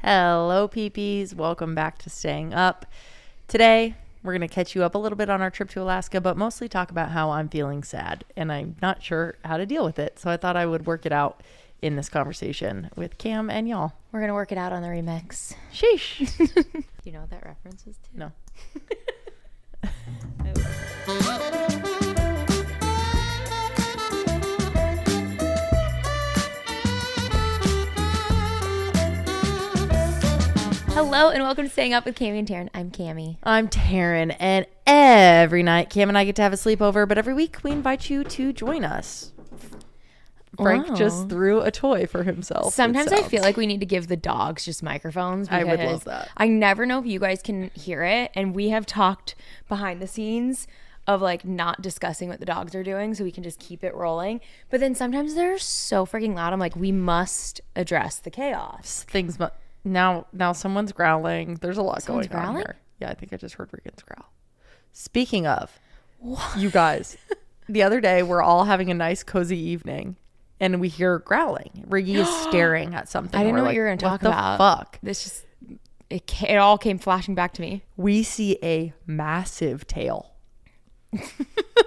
Hello, peepees. Welcome back to Staying Up. Today, we're going to catch you up a little bit on our trip to Alaska, but mostly talk about how I'm feeling sad, and I'm not sure how to deal with it. So I thought I would work it out in this conversation with Cam and y'all. We're going to work it out on the remix. Sheesh. You know what that reference is to? No. Hello and welcome to Staying Up with Cami and Taryn. I'm Cami. I'm Taryn, and every night Cam and I get to have a sleepover, but every week we invite you to join us. Frank just threw a toy for himself. Sometimes I feel like we need to give the dogs just microphones. I would love that. I never know if you guys can hear it, and we have talked behind the scenes of like not discussing what the dogs are doing so we can just keep it rolling. But then sometimes they're so freaking loud. I'm like, we must address the chaos. Now someone's growling. There's a lot Someone's going on growling? here. Yeah, I think I just heard Regan's growl. Speaking of, you guys, the other day we're all having a nice cozy evening and we hear growling. Riggy is staring at something. I didn't know We're what you were going to talk about. What the fuck? This just, it all came flashing back to me. We see a massive tail.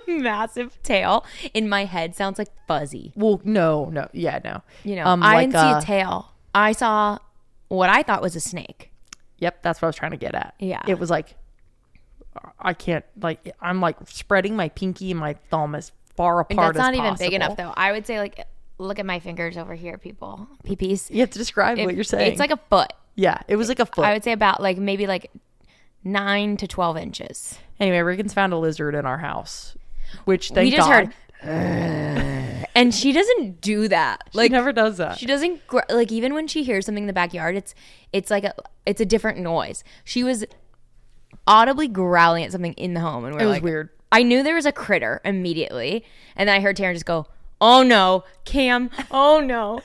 Massive tail in my head sounds like fuzzy. Well, no. Yeah, no. You know, I didn't see a tail. I saw what I thought was a snake. Yep, that's what I was trying to get at. Yeah. It was like, I can't, like, I'm like spreading my pinky and my thumb as far apart as possible. That's not even big enough though. I would say like, look at my fingers over here, people. Peepees. You have to describe what you're saying. It's like a foot. Yeah, it was like a foot. I would say about like maybe like 9 to 12 inches. Anyway, Regan's found a lizard in our house, which thank We just God. heard, and she doesn't do that. Like She never does that. She doesn't like, even when she hears something in the backyard, it's like it's a different noise. She was audibly growling at something in the home, and It was weird. I knew there was a critter immediately, and then I heard Taryn just go, "Oh no, Cam! Oh no!"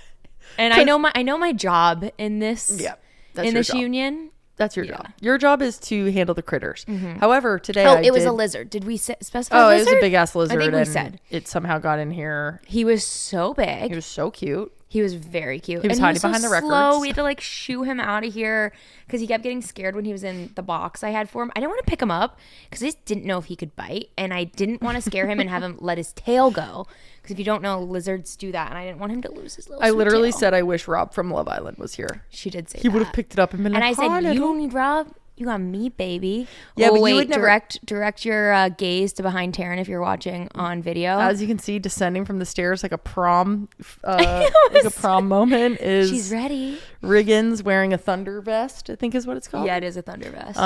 And I know my job in this. Yeah, that's in your this job. union. That's your job. Your job is to handle the critters. However, today It was a lizard. Did we specify? Oh, lizard? it was a big ass lizard. I think we and said it somehow got in here. he was so big. He was so cute. He was very cute. He was hiding behind the records. Slow. We had to like shoo him out of here because he kept getting scared when he was in the box I had for him. I didn't want to pick him up because I just didn't know if he could bite, and I didn't want to scare him and have him let his tail go, because if you don't know, lizards do that, and I didn't want him to lose his little. I literally tail. said I wish Rob from Love Island was here. She did say He that. would have picked it up and been And like, I said, "Hi, you little-" don't need Rob. You got me, baby. Yeah, oh, but wait, you would never direct your gaze to behind Taryn if you're watching on video. As you can see, descending from the stairs like a prom, like a prom moment is. She's ready. Riggins wearing a thunder vest, I think is what it's called. Yeah, it is a thunder vest.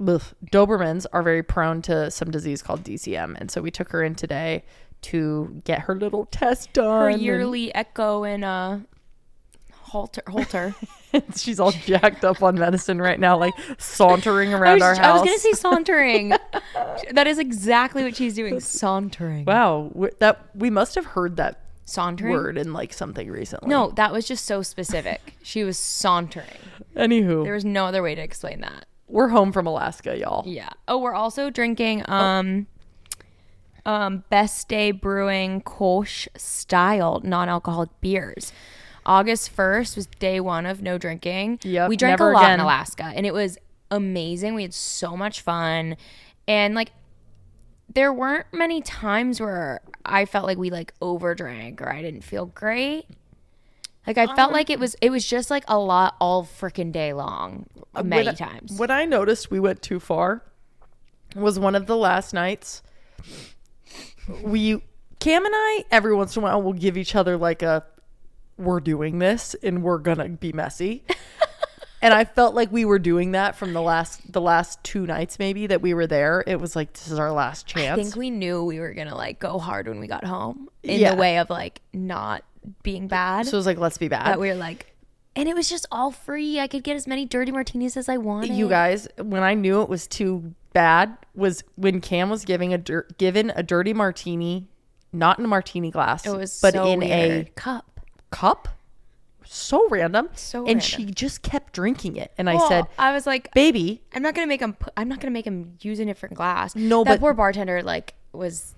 Dobermans are very prone to some disease called DCM, and so we took her in today to get her little test done. Her yearly echo and halter. She's all jacked up on medicine right now, like sauntering around our house. I was gonna say sauntering. That is exactly what she's doing. Sauntering. Wow, we must have heard that Sauntering word in like something recently. No, that was just so specific. She was sauntering. Anywho, There was no other way to explain that. we're home from Alaska, y'all. Yeah. Oh, we're also drinking Best Day Brewing Kolsch style non-alcoholic beers. August 1st was day one of no drinking. Yep, We drank never a lot again. in Alaska, and it was amazing. We had so much fun. And like, there weren't many times where I felt like we like overdrank or I didn't feel great. Like, I felt like it was just like a lot all freaking day long, many times. When I noticed we went too far was one of the last nights. Cam and I, every once in a while, will give each other like we're doing this and we're gonna be messy. And I felt like we were doing that from the last 2 nights maybe that we were there. It was like, this is our last chance. I think we knew we were gonna like go hard when we got home in the way of like not being bad. So it was like, let's be bad. That we were like, and it was just all free. I could get as many dirty martinis as I wanted. You guys, when I knew it was too bad was when Cam was given a dirty martini, not in a martini glass, It was but so in weird. a cup. So random. So and random. she just kept drinking it. And I said, I was like, baby, I'm not gonna make him use a different glass. No, that but poor bartender like was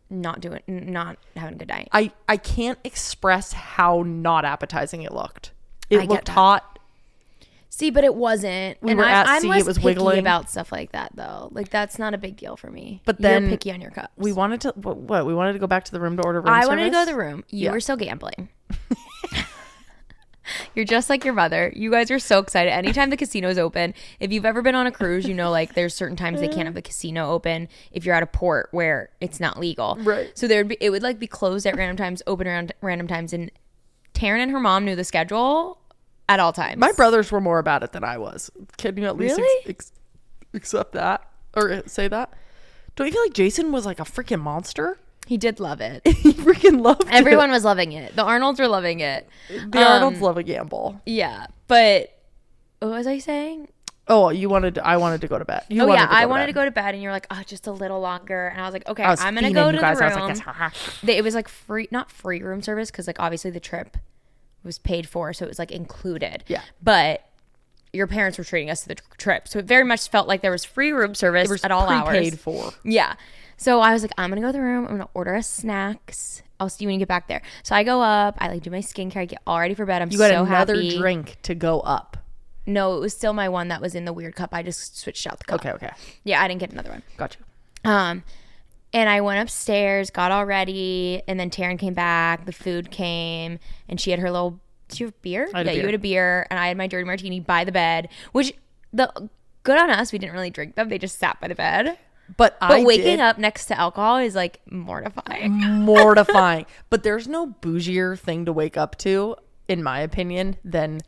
not having a good night. I can't express how not appetizing it looked. It looked hot. See, but it wasn't. We were at I'm sea, less it was picky wiggling. about stuff like that, though. Like, that's not a big deal for me. But then you're picky on your cups. We wanted to, what? We wanted to go back to the room to order room I service? wanted to go to the room. You were still gambling. You're just like your mother. You guys are so excited. Anytime the casino's open, if you've ever been on a cruise, you know, like there's certain times they can't have the casino open if you're at a port where it's not legal. Right. So it would like be closed at random times, open around random times. And Taryn and her mom knew the schedule at all times. My brothers were more about it than I was. Can you at least Really? accept that or say that? Don't you feel like Jason was like a freaking monster? He did love it. He freaking loved Everyone was loving it. The Arnolds were loving it. The Arnolds love a gamble. Yeah. But what was I saying? Oh, I wanted to go to bed. I wanted to go to bed, and you're like, oh, just a little longer. And I was like, okay, I'm going to go to the room. It was like free, not free room service, because like obviously the trip was paid for, so it was like included. Yeah. But your parents were treating us to the trip, so it very much felt like there was free room service at all hours. Paid for. Yeah. So I was like, I'm going to go to the room. I'm going to order us snacks. I'll see you when you get back there. So I go up. I like do my skincare. I get all ready for bed. I'm so happy. You got another drink to go up. No, it was still my one that was in the weird cup. I just switched out the cup. Okay. Yeah, I didn't get another one. Gotcha. And I went upstairs, got all ready, and then Taryn came back. The food came, and she had her little. Did you have beer? I had a beer. You had a beer, and I had my dirty martini by the bed. Which good on us. We didn't really drink them. They just sat by the bed. But waking up next to alcohol is like mortifying. Mortifying. But there's no bougier thing to wake up to, in my opinion, than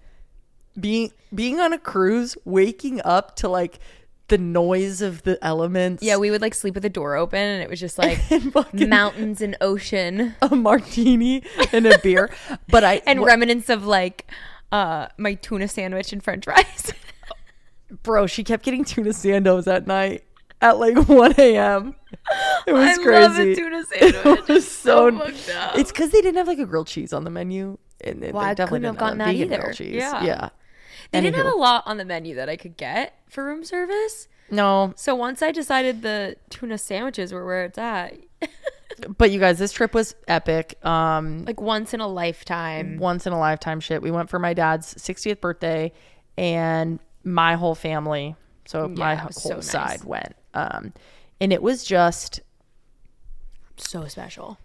being on a cruise, waking up to like the noise of the elements. Yeah, we would like sleep with the door open, and it was just like mountains and ocean, a martini and a beer. Remnants of like my tuna sandwich and French fries. Bro, she kept getting tuna sandos at night at like 1 a.m. It was crazy. I love a tuna sandwich. It was so fucked up. It's because they didn't have like a grilled cheese on the menu. And well, I couldn't have gotten that either. Yeah. They didn't have a lot on the menu that I could get for room service. No. So once I decided the tuna sandwiches were where it's at. But you guys, this trip was epic. Like once in a lifetime shit. We went for my dad's 60th birthday, and my whole family, so my whole side went. And it was just so special.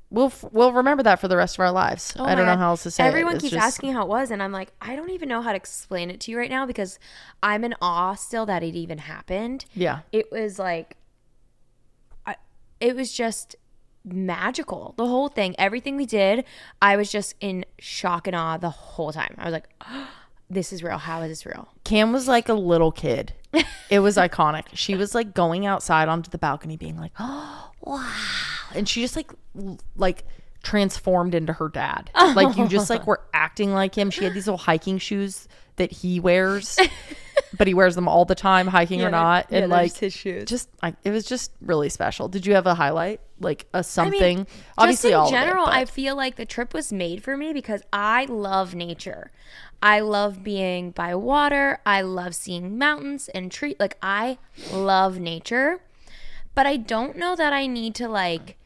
We'll remember that for the rest of our lives. I don't know how else to say Everyone it. keeps asking how it was, and I'm like, I don't even know how to explain it to you right now because I'm in awe still that it even happened. Yeah. It was like, it was just magical. The whole thing, everything we did, I was just in shock and awe the whole time. I was like, oh, this is real. How is this real? Cam was like a little kid. It was iconic. She was like going outside onto the balcony being like, oh, wow. And she just like transformed into her dad. Like you just like were acting like him. She had these little hiking shoes that he wears, but he wears them all the time, hiking or not. And like his shoes. It was just really special. Did you have a highlight? Like a something? I mean, obviously just in all general, of it, I feel like the trip was made for me because I love nature. I love being by water. I love seeing mountains and trees. Like I love nature, but I don't know that I need to like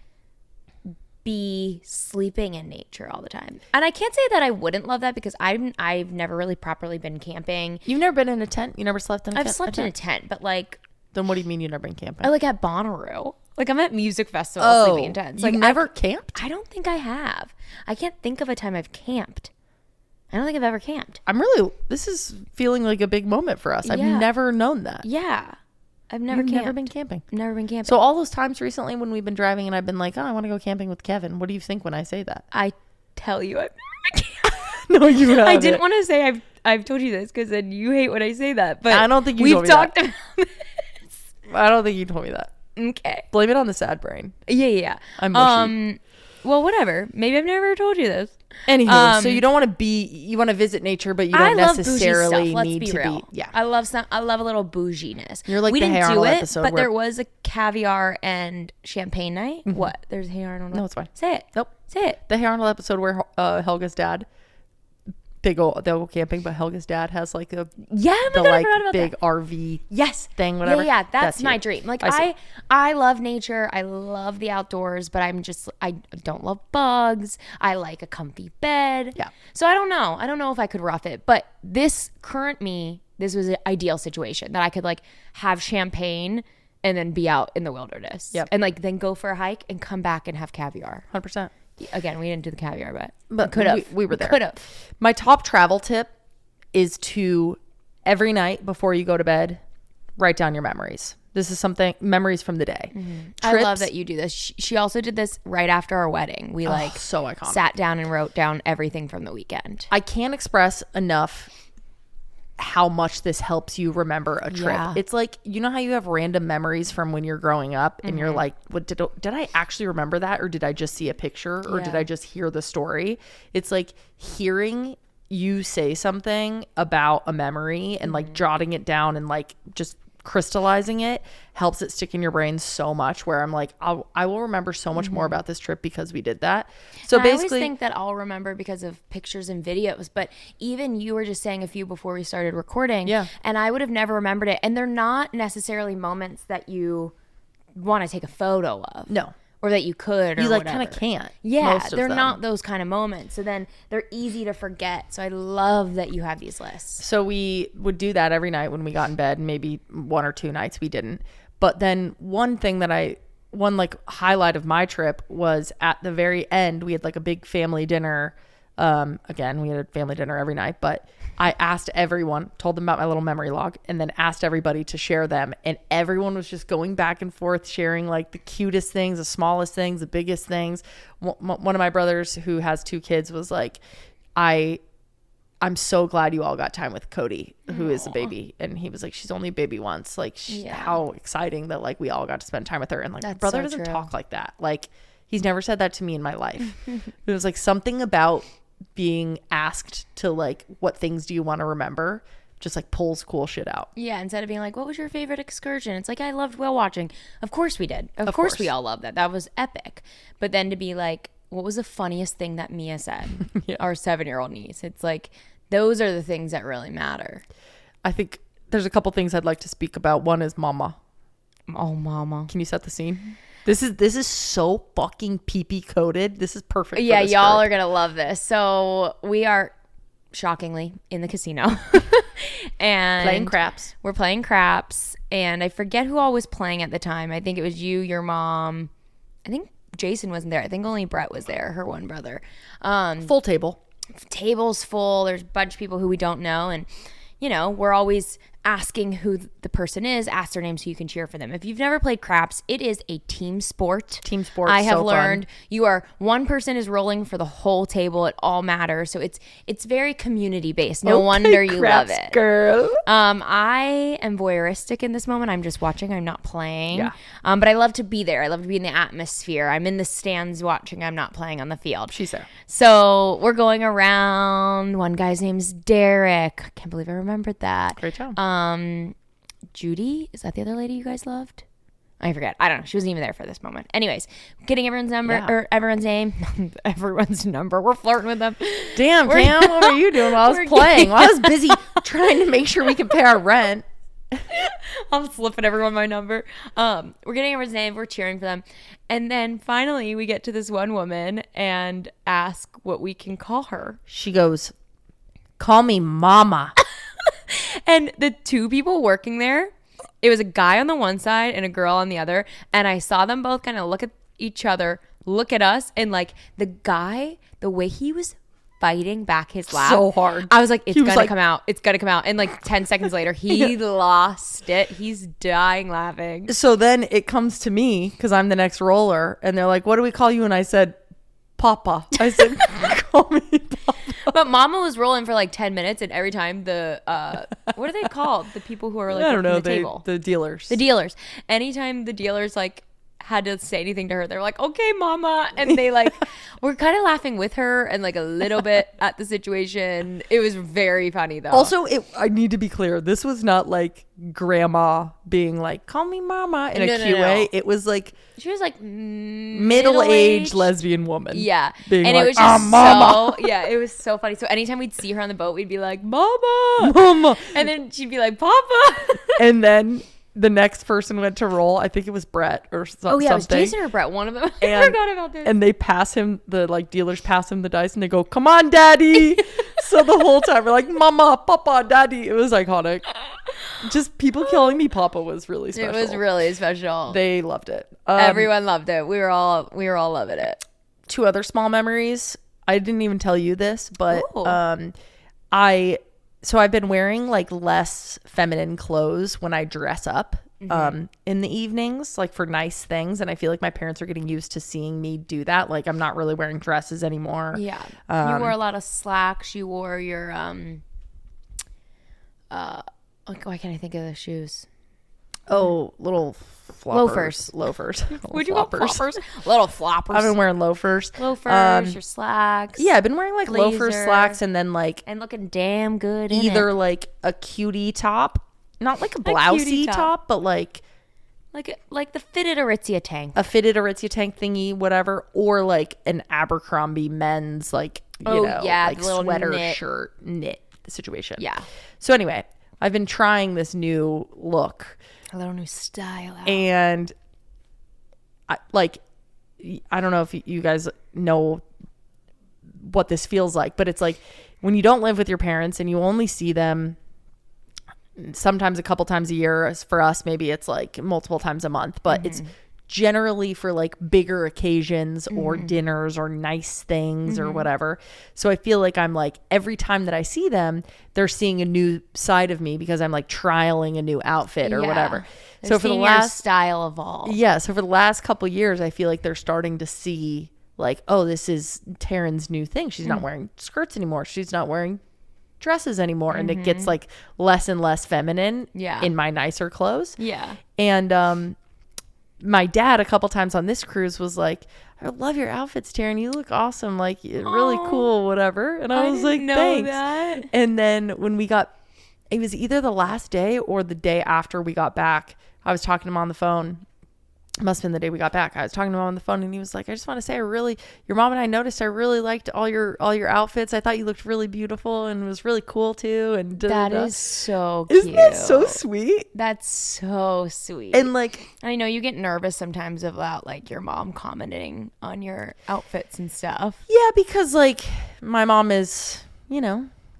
be sleeping in nature all the time. And I can't say that I wouldn't love that because I've never really properly been camping. You've never been in a tent? You never slept in a tent? I've slept in a tent, but like. Then what do you mean you've never been camping? I like at Bonnaroo. Like I'm at music festivals sleeping in tents. Like never camped? I don't think I have. I can't think of a time I've camped. I don't think I've ever camped. This is feeling like a big moment for us. I've Yeah. never known that. Yeah. I've never You've camped. never been camping. Never been camping. So all those times recently when we've been driving and I've been like, oh, I want to go camping with Kevin. What do you think when I say that? I tell you I've never been camping. No, you haven't. I didn't want to say I've told you this because then you hate when I say that. But I don't think we've talked about this. I don't think you told me that. Okay. Blame it on the sad brain. Yeah. I'm mushy. Well, whatever. Maybe I've never told you this. Anywho, so you don't want to you want to visit nature, but you don't necessarily Let's need be to real. be. Yeah. I love a little bouginess. You're like we the didn't Hey do Arnold it, episode but where- there was a caviar and champagne night. Mm-hmm. What? There's Hey Arnold. No, it's fine. Say it. Nope. Say it. The Hey Arnold episode where Helga's dad they'll go camping, but Helga's dad has like Yeah, oh my the God, I like forgot about big that. RV Yes. thing, whatever. Yeah, that's my you. dream. Like I see. I love nature. I love the outdoors, but I don't love bugs. I like a comfy bed. Yeah. So I don't know. I don't know if I could rough it, but this was an ideal situation that I could like have champagne and then be out in the wilderness. Yep. And like then go for a hike and come back and have caviar. 100%. Again, we didn't do the caviar, But could have. we were there. Could have. My top travel tip is to every night before you go to bed, write down your memories. This is memories from the day. I love that you do this. She also did this right after our wedding. We so iconic. sat down and wrote down everything from the weekend. I can't express enough how much this helps you remember a trip. Yeah. It's like, you know how you have random memories from when you're growing up and you're like, what did I actually remember that, or did I just see a picture, or did I just hear the story? It's like hearing you say something about a memory and like jotting it down and like just crystallizing it helps it stick in your brain so much, where I'm like, I will remember so much more about this trip because we did that. So I basically, always think that I'll remember because of pictures and videos, but even you were just saying a few before we started recording, and I would have never remembered it. And they're not necessarily moments that you want to take a photo of. No. Or that you could, or you like kind of can't. Yeah, most of they're them. not those kind of moments. So then they're easy to forget. So I love that you have these lists. So we would do that every night when we got in bed. Maybe one or two nights we didn't. But then one like highlight of my trip was at the very end, we had like a big family dinner. Again, we had a family dinner every night, but I asked everyone, told them about my little memory log, and then asked everybody to share them. And everyone was just going back and forth, sharing like the cutest things, the smallest things, the biggest things. One of my brothers who has 2 kids was like, I'm so glad you all got time with Cody, who is a baby. And he was like, she's only a baby once. Like, how exciting that like we all got to spend time with her. And like, my brother doesn't talk like that. Like, he's never said that to me in my life. It was like something about being asked to like, what things do you want to remember, just like pulls cool shit out. Yeah, instead of being like, what was your favorite excursion? It's like, I loved whale watching. Of course we did. Of course we all loved that. That was epic. But then to be like, what was the funniest thing that Mia said? Our 7-year-old niece. It's like, those are the things that really matter. I think there's a couple things I'd like to speak about. One is mama. Oh, mama. Can you set the scene? This is so fucking pee-pee coded. This is perfect. Yeah, for this y'all group. are going to love this. So we are, shockingly, in the casino. And playing craps. We're playing craps. And I forget who all was playing at the time. I think it was you, your mom. I think Jason wasn't there. I think only Brett was there, her one brother. Full table. Table's full. There's a bunch of people who we don't know. And, you know, we're always asking who the person is, ask their name so you can cheer for them. If you've never played craps, it is a team sport. Team sport. I have so learned fun. one person is rolling for the whole table. It all matters. So it's very community based. No wonder you craps, love it. Girl. I am voyeuristic in this moment. I'm just watching. I'm not playing. Yeah. But I love to be there. I love to be in the atmosphere. I'm in the stands watching. I'm not playing on the field. She's there. So we're going around. One guy's name's Derek. I can't believe I remembered that. Great job. Judy, is that the other lady you guys loved? I forget. I don't know. She wasn't even there for this moment. Anyways, getting everyone's number or everyone's name, everyone's number. We're flirting with them. Damn, Tam, what were you doing while I was playing? While I was busy trying to make sure we could pay our rent. I'm slipping everyone my number. We're getting everyone's name. We're cheering for them. And then finally we get to this one woman and ask what we can call her. She goes, call me mama. And the 2 people working there, it was a guy on the one side and a girl on the other. And I saw them both kind of look at each other, look at us. And like the guy, the way he was fighting back his laugh. So hard. I was like, it's going to come out. It's going to come out. And like 10 seconds later, he lost it. He's dying laughing. So then it comes to me because I'm the next roller. And they're like, what do we call you? And I said, Papa. I said, call me Papa. But Mama was rolling for like 10 minutes, and every time the what are they called? The people who are like I don't know, the table. the dealers. The dealers. Anytime the dealers like had to say anything to her. They were like, okay, mama. And they like were kind of laughing with her and like a little bit at the situation. It was very funny though. Also, I need to be clear. This was not like grandma being like, call me mama in a cute way. It was like, she was like middle-aged lesbian woman. Yeah. Being and like, it was just mama. yeah, it was so funny. So anytime we'd see her on the boat, we'd be like, mama. Mama. And then she'd be like, papa. And then the next person went to roll. I think it was Brett or something. Oh yeah, it was Jason or Brett, one of them. And, I forgot about this. And they pass him, the like dealers pass him the dice and they go, come on, daddy. So the whole time we're like, mama, papa, daddy. It was iconic. Just people calling me papa was really special. It was really special. They loved it. Everyone loved it. We were all loving it. 2 other small memories. I didn't even tell you this, but Ooh. I've been wearing like less feminine clothes when I dress up in the evenings, like for nice things. And I feel like my parents are getting used to seeing me do that. Like I'm not really wearing dresses anymore. Yeah. You wore a lot of slacks. You wore your why can't I think of the shoes? Oh, little floppers. Loafers. Would you call floppers? Little floppers. I've been wearing loafers. Loafers, your slacks. Yeah, I've been wearing like blazer, loafers, slacks, and then like and looking damn good in either it. like a cutie top, not like a blousey top, but like the fitted Aritzia tank. A fitted Aritzia tank thingy, whatever, or like an Abercrombie men's like like sweater knit. shirt knit situation. Yeah. So anyway, I've been trying this new look. A little new style out. And I don't know if you guys know what this feels like, but it's like when you don't live with your parents and you only see them sometimes a couple times a year. For us, maybe it's like multiple times a month, but it's generally for like bigger occasions or dinners or nice things or whatever. So I feel like I'm like every time that I see them, they're seeing a new side of me because I'm like trialing a new outfit or whatever. They're so for the your last style evolve. Yeah, so for the last couple years, I feel like they're starting to see like, oh, this is Taryn's new thing. She's not wearing skirts anymore. She's not wearing dresses anymore, and it gets like less and less feminine in my nicer clothes. Yeah. And my dad a couple times on this cruise was like, I love your outfits, Taryn. You look awesome. Like really cool, whatever. And I was like, thanks. That. And then when it was either the last day or the day after we got back, I was talking to him on the phone. Must have been the day we got back. I was talking to him on the phone and he was like, I just want to say your mom and I noticed I really liked all your outfits. I thought you looked really beautiful and it was really cool too. And that is so cute. Isn't that so sweet? That's so sweet. And like, I know you get nervous sometimes about like your mom commenting on your outfits and stuff. Yeah, because like my mom is,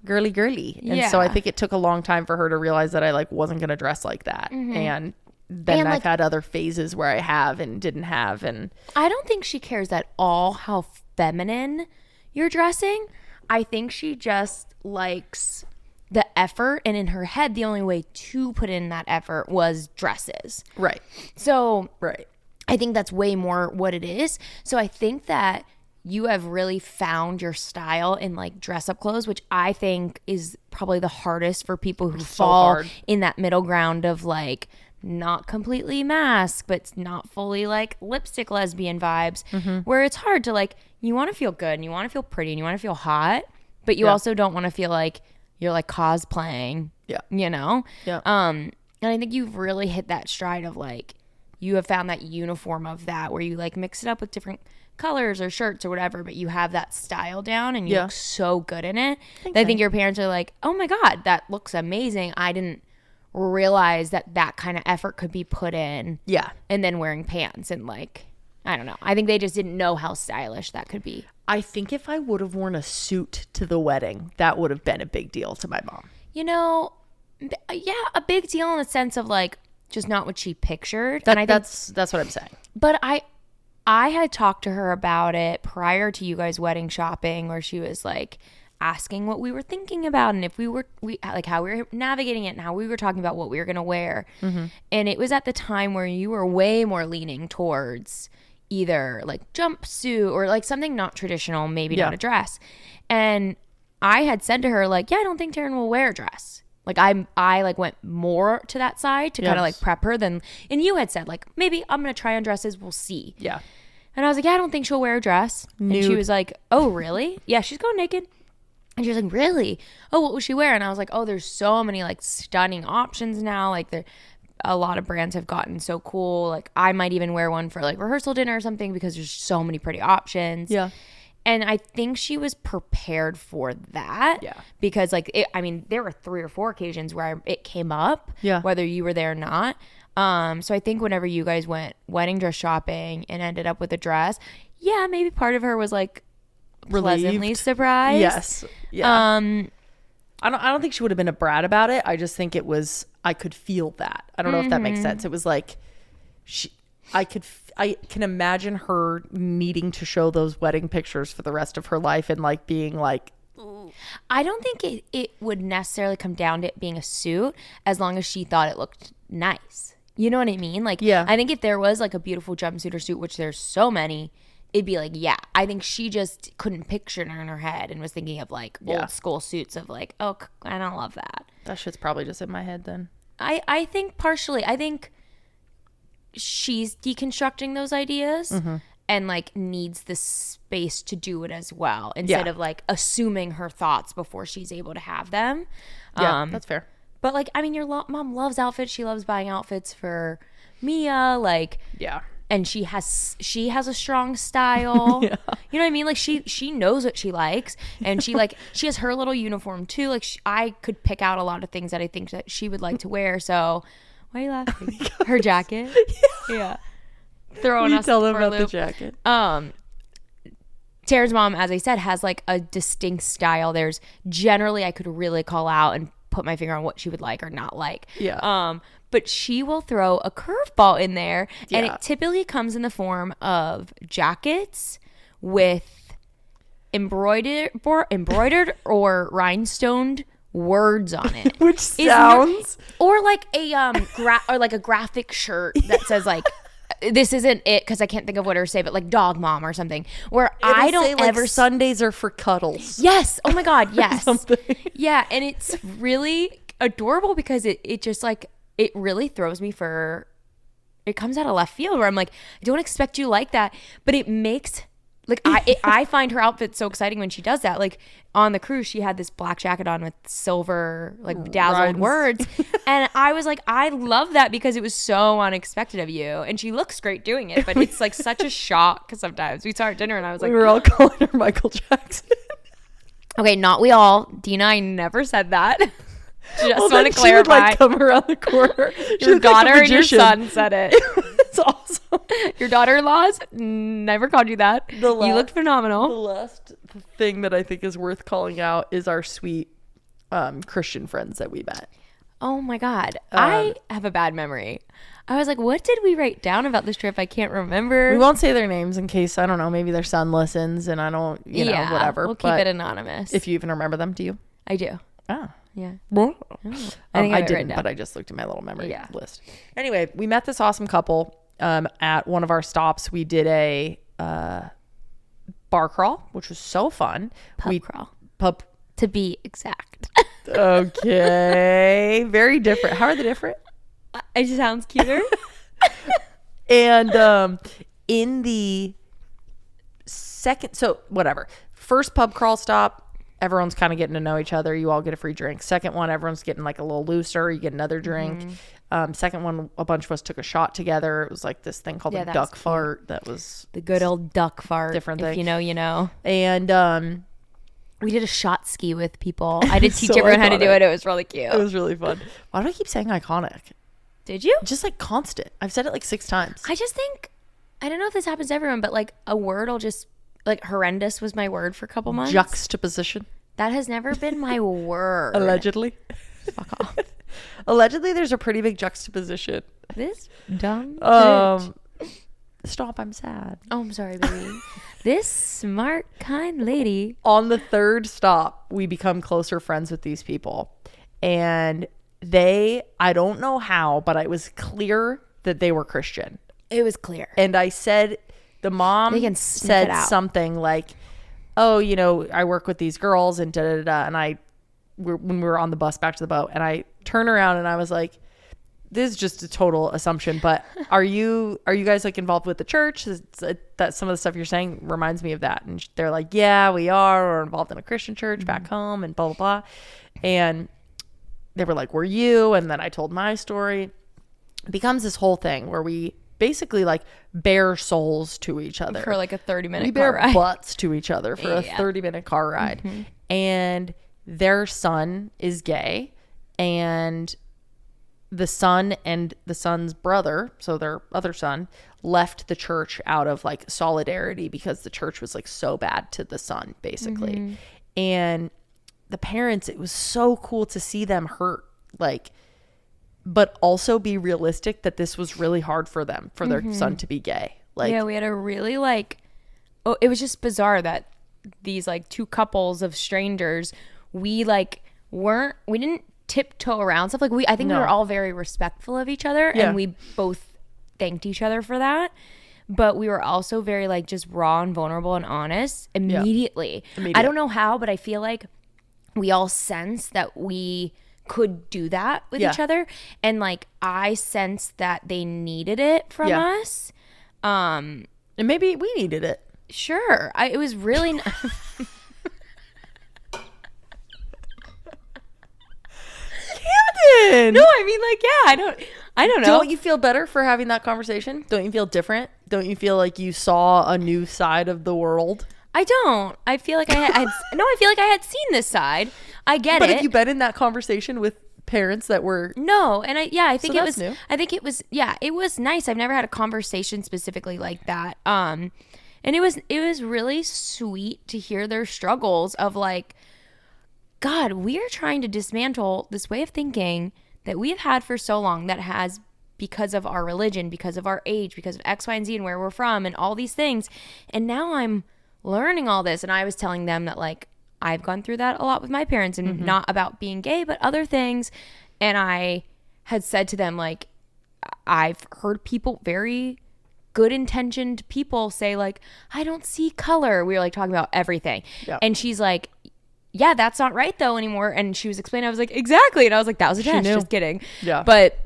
girly. And so I think it took a long time for her to realize that I like wasn't going to dress like that. And then I've had other phases where I have and didn't have. And I don't think she cares at all how feminine you're dressing. I think she just likes the effort. And in her head, the only way to put in that effort was dresses. Right. So right. I think that's way more what it is. So I think that you have really found your style in like dress up clothes, which I think is probably the hardest for people who fall in that middle ground of like not completely mask, but not fully like lipstick lesbian vibes, where it's hard to like, you want to feel good and you want to feel pretty and you want to feel hot, but you also don't want to feel like you're like cosplaying, Yeah. And I think you've really hit that stride of like, you have found that uniform of that where you like mix it up with different colors or shirts or whatever, but you have that style down and you look so good in it. I think your parents are like, oh my God, that looks amazing. I didn't realize that kind of effort could be put in. Yeah. And then wearing pants and like, I don't know. I think they just didn't know how stylish that could be. I think if I would have worn a suit to the wedding, that would have been a big deal to my mom. A big deal in the sense of like, just not what she pictured. That's what I'm saying. But I had talked to her about it prior to you guys wedding shopping, where she was like asking what we were thinking about and if we like how we were navigating it and how we were talking about what we were going to wear. And it was at the time where you were way more leaning towards either like jumpsuit or like something not traditional, maybe not a dress. And I had said to her like, yeah, I don't think Taryn will wear a dress. Like I like went more to that side to kind of like prep her than, and you had said like, maybe I'm going to try on dresses. We'll see. Yeah. And I was like, yeah, I don't think she'll wear a dress. Nude. And she was like, oh, really? Yeah, she's going naked. And she was like, really? Oh, what will she wear? And I was like, oh, there's so many like stunning options now. Like a lot of brands have gotten so cool. Like I might even wear one for like rehearsal dinner or something because there's so many pretty options. Yeah. And I think she was prepared for that. Yeah. Because like, there were 3 or 4 occasions where it came up. Yeah. Whether you were there or not. So I think whenever you guys went wedding dress shopping and ended up with a dress, yeah, maybe part of her was like pleasantly surprised. Yes. Yeah. I don't think she would have been a brat about it. I just think I could feel that. I don't know if that makes sense. It was like I can imagine her needing to show those wedding pictures for the rest of her life and like being like, I don't think it would necessarily come down to it being a suit as long as she thought it looked nice. You know what I mean? Like, yeah. I think if there was like a beautiful jumpsuit or suit, which there's so many, it'd be like, yeah. I think she just couldn't picture it in her head and was thinking of like old school suits of like, oh, I don't love that. That shit's probably just in my head then. I think partially. I think she's deconstructing those ideas and like needs the space to do it as well instead of like assuming her thoughts before she's able to have them. Yeah, that's fair. But like, I mean, your mom loves outfits. She loves buying outfits for Mia. Like, yeah. And she has a strong style. Yeah. You know what I mean? Like she knows what she likes, and she has her little uniform too. Like I could pick out a lot of things that I think that she would like to wear. So why are you laughing? Her jacket. Yeah. Throwing us tell them for a about the loop. jacket. Tara's mom, as I said, has like a distinct style. There's generally I could really call out and put my finger on what she would like or not like. Yeah. But she will throw a curveball in there, and it typically comes in the form of jackets with embroidered or rhinestoned words on it, which sounds or like a graphic shirt that says like this isn't it because I can't think of what to say, but like dog mom or something. Where I don't say, like, ever Sundays are for cuddles. Yes. Oh my God. Yes. Yeah, and it's really adorable because it just like. It really throws me for, it comes out of left field where I'm like, I don't expect you to like that, but it makes, like, I find her outfit so exciting when she does that. Like, on the cruise, she had this black jacket on with silver, like, bedazzled words, and I was like, I love that because it was so unexpected of you, and she looks great doing it, but it's, like, such a shock sometimes. We saw her at dinner, and I was like, we were all calling her Michael Jackson. Okay, not we all. Dina, I never said that. Just want to clarify. She would like come around the corner. Your daughter and your son said it. It's awesome. Your daughter-in-laws never called you that. You looked phenomenal. The last thing that I think is worth calling out is our sweet Christian friends that we met. Oh my God. I have a bad memory. I was like, what did we write down about this trip? I can't remember. We won't say their names in case, I don't know, maybe their son listens and I don't, you know, whatever. We'll keep it anonymous. If you even remember them, do you? I do. Oh. Yeah. Oh. I didn't, down. but I just looked at my little memory list. Anyway, we met this awesome couple at one of our stops. We did a bar crawl, which was so fun. Pub to be exact. Okay. Very different. How are they different? It just sounds cuter. And in the second, so whatever. First pub crawl stop, everyone's kind of getting to know each other. You all get a free drink. Second one, everyone's getting like a little looser. You get another drink. Second one, a bunch of us took a shot together. It was like this thing called the duck fart. That was the good old duck fart. Different thing. If you know, you know. And we did a shot ski with people. I did teach everyone how to do it. It was really cute. It was really fun. Why do I keep saying iconic? Did you? Just like constant. I've said it like 6 times. I just think, I don't know if this happens to everyone, but like a word will just, like horrendous was my word for a couple months. Juxtaposition. That has never been my word. Allegedly. Fuck off. Allegedly, there's a pretty big juxtaposition. This dumb bitch. Stop, I'm sad. Oh, I'm sorry, baby. This smart, kind lady. On the third stop, we become closer friends with these people. And I don't know how, but it was clear that they were Christian. It was clear. And I said, the mom said something like, oh, you know, I work with these girls and da-da-da. And I when we were on the bus back to the boat, and I turned around and I was like, this is just a total assumption, but are you guys like involved with the church? That some of the stuff you're saying reminds me of that. And they're like, yeah, we are. We're involved in a Christian church back home and blah, blah, blah. And they were like, were you? And then I told my story. It becomes this whole thing where we basically like bare souls to each other. For like a 30-minute we car bare ride. butts to each other for a 30-minute car ride. And their son is gay, and the son and the son's brother, so their other son, left the church out of like solidarity because the church was like so bad to the son, basically. And the parents, it was so cool to see them hurt, like, but also be realistic that this was really hard for them, for their son to be gay. Like, yeah, we had a really like, it was just bizarre that these like two couples of strangers, we didn't tiptoe around stuff. Like I think we were all very respectful of each other, and we both thanked each other for that. But we were also very like just raw and vulnerable and honest immediately. I don't know how, but I feel like we all sensed that we could do that with each other, and like I sensed that they needed it from us. And maybe we needed it. Sure, it was really. No, I mean, like, yeah, I don't know. Don't you feel better for having that conversation? Don't you feel different? Don't you feel like you saw a new side of the world? I don't. I feel like I feel like I had seen this side. I get but it. But have you been in that conversation with parents that were... No, and I think it was new. I think it was it was nice. I've never had a conversation specifically like that. And it was really sweet to hear their struggles of like, God, we are trying to dismantle this way of thinking that we have had for so long, that has, because of our religion, because of our age, because of X, Y, and Z, and where we're from, and all these things. And now I'm learning all this. And I was telling them that, like, I've gone through that a lot with my parents, and not about being gay, but other things. And I had said to them, like, I've heard people, very good intentioned people, say, like, I don't see color. We were like talking about everything. Yep. And she's like, yeah, that's not right though anymore. And she was explaining, I was like, exactly. And I was like, that was a test, just kidding. Yeah. But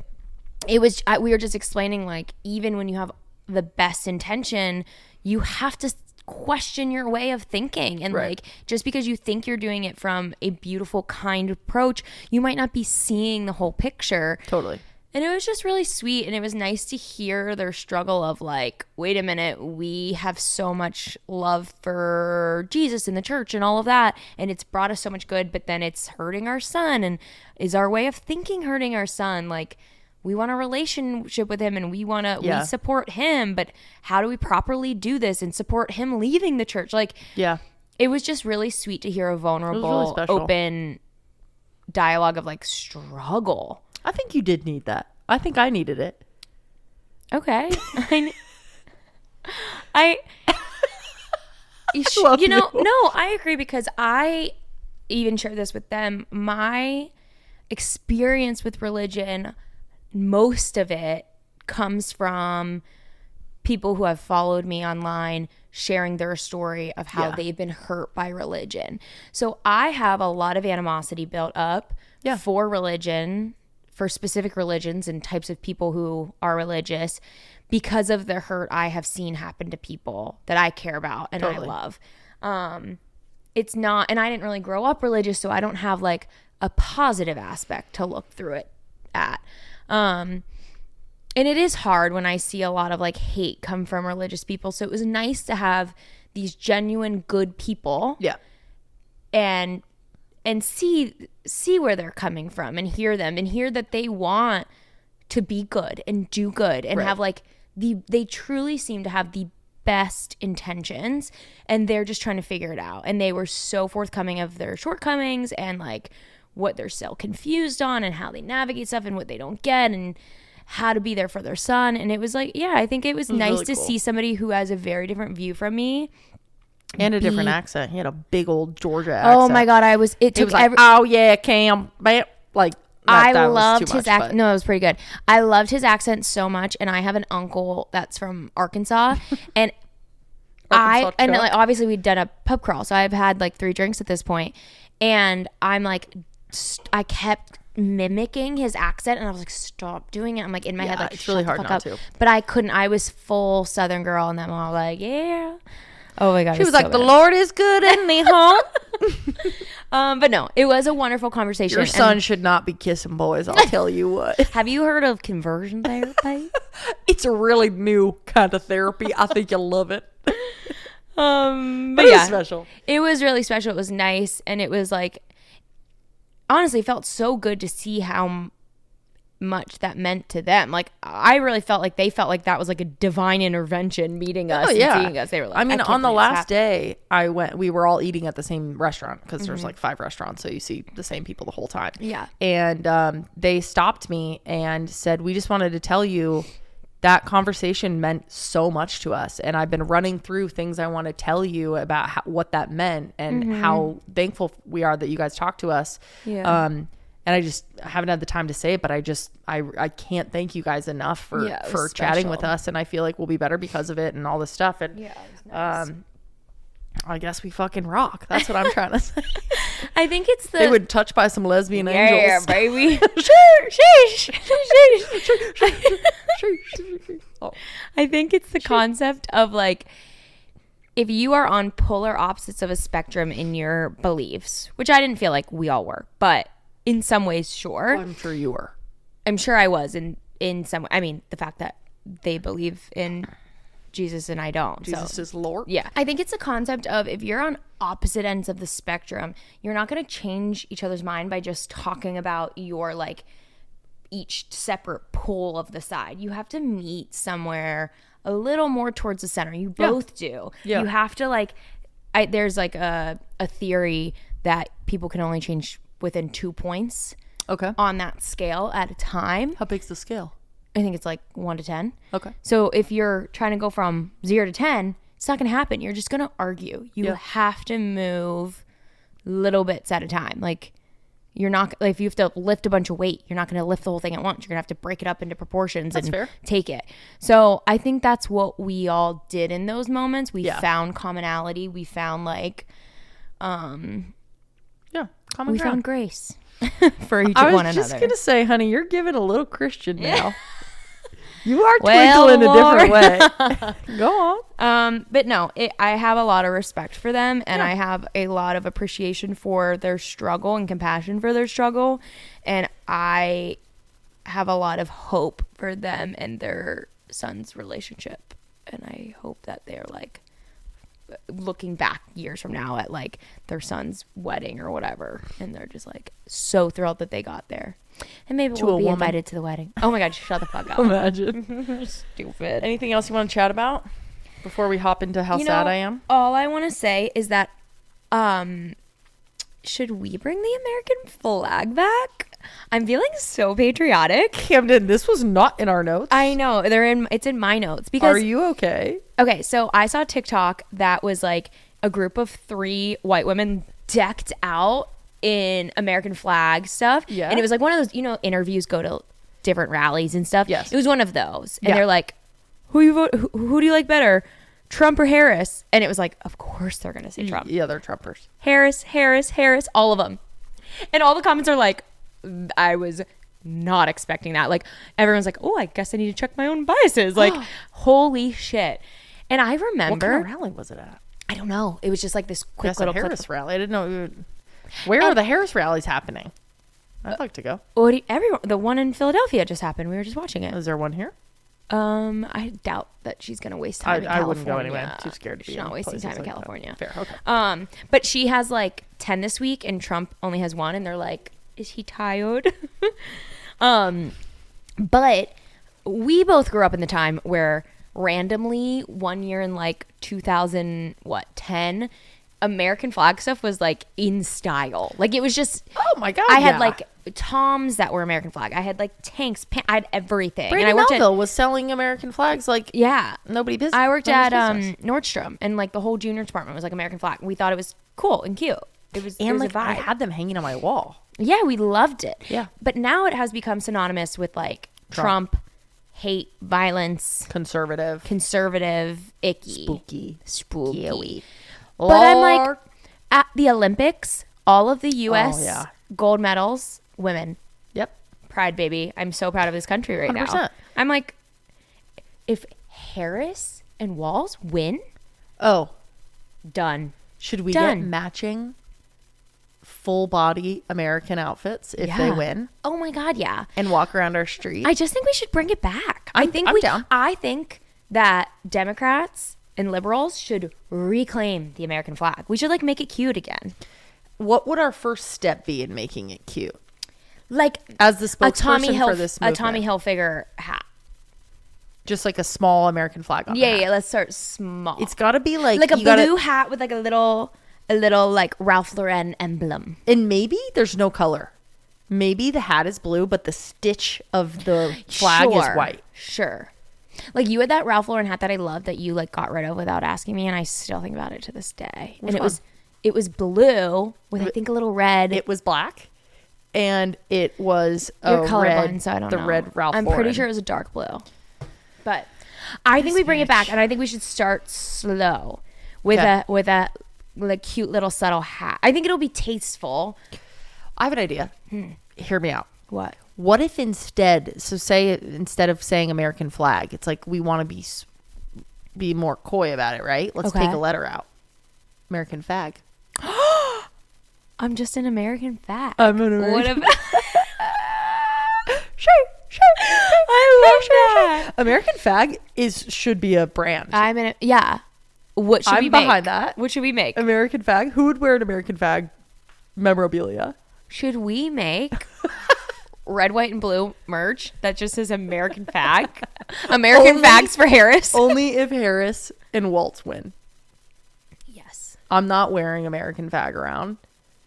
it was, we were just explaining, like, even when you have the best intention, you have to question your way of thinking. And like, just because you think you're doing it from a beautiful, kind approach, you might not be seeing the whole picture. Totally. And it was just really sweet, and it was nice to hear their struggle of like, wait a minute, we have so much love for Jesus and the church and all of that, and it's brought us so much good, but then it's hurting our son, and is our way of thinking hurting our son? Like, we want a relationship with him, and we we support him, but how do we properly do this and support him leaving the church? Like, it was just really sweet to hear a vulnerable, really open dialogue of like struggle. I think you did need that. I think I needed it. Okay. No, I agree, because I even shared this with them. My experience with religion, most of it comes from people who have followed me online sharing their story of how they've been hurt by religion. So I have a lot of animosity built up for religion, for specific religions and types of people who are religious, because of the hurt I have seen happen to people that I care about and I love. It's not, and I didn't really grow up religious, so I don't have like a positive aspect to look through it at. And it is hard when I see a lot of like hate come from religious people. So it was nice to have these genuine good people. Yeah. And see where they're coming from, and hear them, and hear that they want to be good and do good, and have like they truly seem to have the best intentions, and they're just trying to figure it out. And they were so forthcoming of their shortcomings and like what they're still confused on, and how they navigate stuff, and what they don't get, and how to be there for their son. And it was like, I think it was nice really to see somebody who has a very different view from me. And a different accent. He had a big old Georgia accent. Oh my God, it was like, oh yeah, Cam. Like, I loved his accent. No, it was pretty good. I loved his accent so much. And I have an uncle that's from Arkansas. And like, obviously we'd done a pub crawl, so I've had like 3 drinks at this point. And I'm like I kept mimicking his accent, and I was like, stop doing it. I'm like in my head, like, it's really hard not to. But I couldn't. I was full Southern girl, and then I'm all like, yeah. Oh my god, she was like, the Lord is good, isn't he, huh? But no, it was a wonderful conversation. Your son should not be kissing boys, I'll tell you what. Have you heard of conversion therapy? It's a really new kind of therapy. I think you'll love it. But it yeah, was special. It was really special. It was nice, and it was like, honestly, it felt so good to see how much that meant to them. Like, I really felt like they felt like that was like a divine intervention, meeting us and seeing us. They were like, I mean, on the last day we were all eating at the same restaurant, because there's like 5 restaurants, so you see the same people the whole time. Yeah. And they stopped me and said, we just wanted to tell you that conversation meant so much to us, and I've been running through things I want to tell you about what that meant, and how thankful we are that you guys talked to us. And I just haven't had the time to say it, but I can't thank you guys enough for chatting with us, and I feel like we'll be better because of it and all this stuff. And it was nice. I guess we fucking rock. That's what I'm trying to say. I think it's they would touch by some lesbian angels. Yeah, baby. Oh. I think it's the concept of like, if you are on polar opposites of a spectrum in your beliefs, which I didn't feel like we all were, but in some ways, sure. I'm sure you were. I'm sure I was in some way. I mean, the fact that they believe in Jesus and I don't. Jesus is Lord. Yeah. I think it's a concept of, if you're on opposite ends of the spectrum, you're not going to change each other's mind by just talking about your like each separate pole of the side. You have to meet somewhere a little more towards the center. You both do. Yeah. You have to like, there's like a theory that people can only change within 2 points. Okay. On that scale at a time. How big's the scale? I think it's like 1 to 10. Okay. So if you're trying to go from 0 to 10, it's not going to happen. You're just going to argue. You have to move little bits at a time. Like, you're not, like, if you have to lift a bunch of weight, you're not going to lift the whole thing at once. You're going to have to break it up into proportions. That's and fair. Take it. So I think that's what we all did in those moments. We found commonality. We found like, common we ground. found grace for one another. I was just going to say, honey, you're giving a little Christian now. You are twinkling in a different way. Go on. But no, I have a lot of respect for them, and I have a lot of appreciation for their struggle and compassion for their struggle. And I have a lot of hope for them and their son's relationship. And I hope that they're like looking back years from now at like their son's wedding or whatever, and they're just like so thrilled that they got there. And maybe we'll be invited to the wedding. Oh my god, shut the fuck up. Imagine. Stupid. Anything else you want to chat about before we hop into how sad I am? All I want to say is that should we bring the American flag back? I'm feeling so patriotic. Camden, this was not in our notes. I know. It's in my notes because are you okay? Okay, so I saw TikTok that was like a group of 3 white women decked out in American flag stuff. Yeah. And it was like one of those, interviews go to different rallies and stuff. Yes. It was one of those. And they're like, who do you like better? Trump or Harris? And it was like, of course they're going to say Trump. Yeah, they're Trumpers. Harris, all of them. And all the comments are like, I was not expecting that. Like, everyone's like, oh, I guess I need to check my own biases. Like, holy shit. And I remember. What kind of rally was it at? I don't know. It was just like this quick little Harris rally. I didn't know. Where are the Harris rallies happening? I'd like to go. The one in Philadelphia just happened. We were just watching it. Is there one here? I doubt that she's gonna waste time in California. I wouldn't go anyway. I'm too scared to be. She's not wasting time in California. Fair. Okay. But she has like 10 this week, and Trump only has 1, and they're like, "Is he tired?" But we both grew up in the time where randomly one year in like 2010, American flag stuff was like in style. Like, it was just, oh my god, I had like Toms that were American flag. I had like tanks. I had everything. Brady Melville was selling American flags like nobody business. I worked at Nordstrom, and like the whole junior department was like American flag. We thought it was cool and cute. It was a vibe. I had them hanging on my wall. Yeah, we loved it. Yeah, but now it has become synonymous with like Trump hate, violence, conservative, icky, spooky. Scary. But I'm like, at the Olympics, all of the U.S. gold medals, women. Yep. Pride, baby. I'm so proud of this country right 100%. now. I'm like, if Harris and Walls win, Oh, done. should we Done. get matching full body American outfits if they win Oh my God, yeah. and walk around our street? I just think we should bring it back. I'm down. I think that Democrats and liberals should reclaim the American flag. We should like make it cute again. What would our first step be in making it cute? Like As the a Tommy spokesperson Hill, for this a Tommy Hilfiger hat. Just like a small American flag on the Yeah, hat. yeah. Let's start small. It's got to be like a you gotta- blue hat with like a little like Ralph Lauren emblem. and maybe there's no color. Maybe the hat is blue, but the stitch of the flag is white. Sure. Like you had that Ralph Lauren hat that I loved that you like got rid of without asking me, and I still think about it to this day. Which and one? it was blue with I think a little red. It was black, and it was You're a colorblind, red, so I don't the know. red Ralph I'm Lauren. pretty sure it was a dark blue. But I think we bring it back, and I think we should start slow with a like cute little subtle hat. I think it'll be tasteful. I have an idea. Hear me out. What? What if instead of saying American flag, it's like we want to be more coy about it, right? Let's Okay. take a letter out. American fag. I'm just an American fag. I'm an American. What about? Sure. I love that. American fag should be a brand. I'm in. Yeah. What should I'm we make? behind that. What should we make? American fag. Who would wear an American fag memorabilia? Should we make red, white, and blue merch that just says American fag? American Only- fags for Harris. Only if Harris and Waltz win. Yes. I'm not wearing American fag around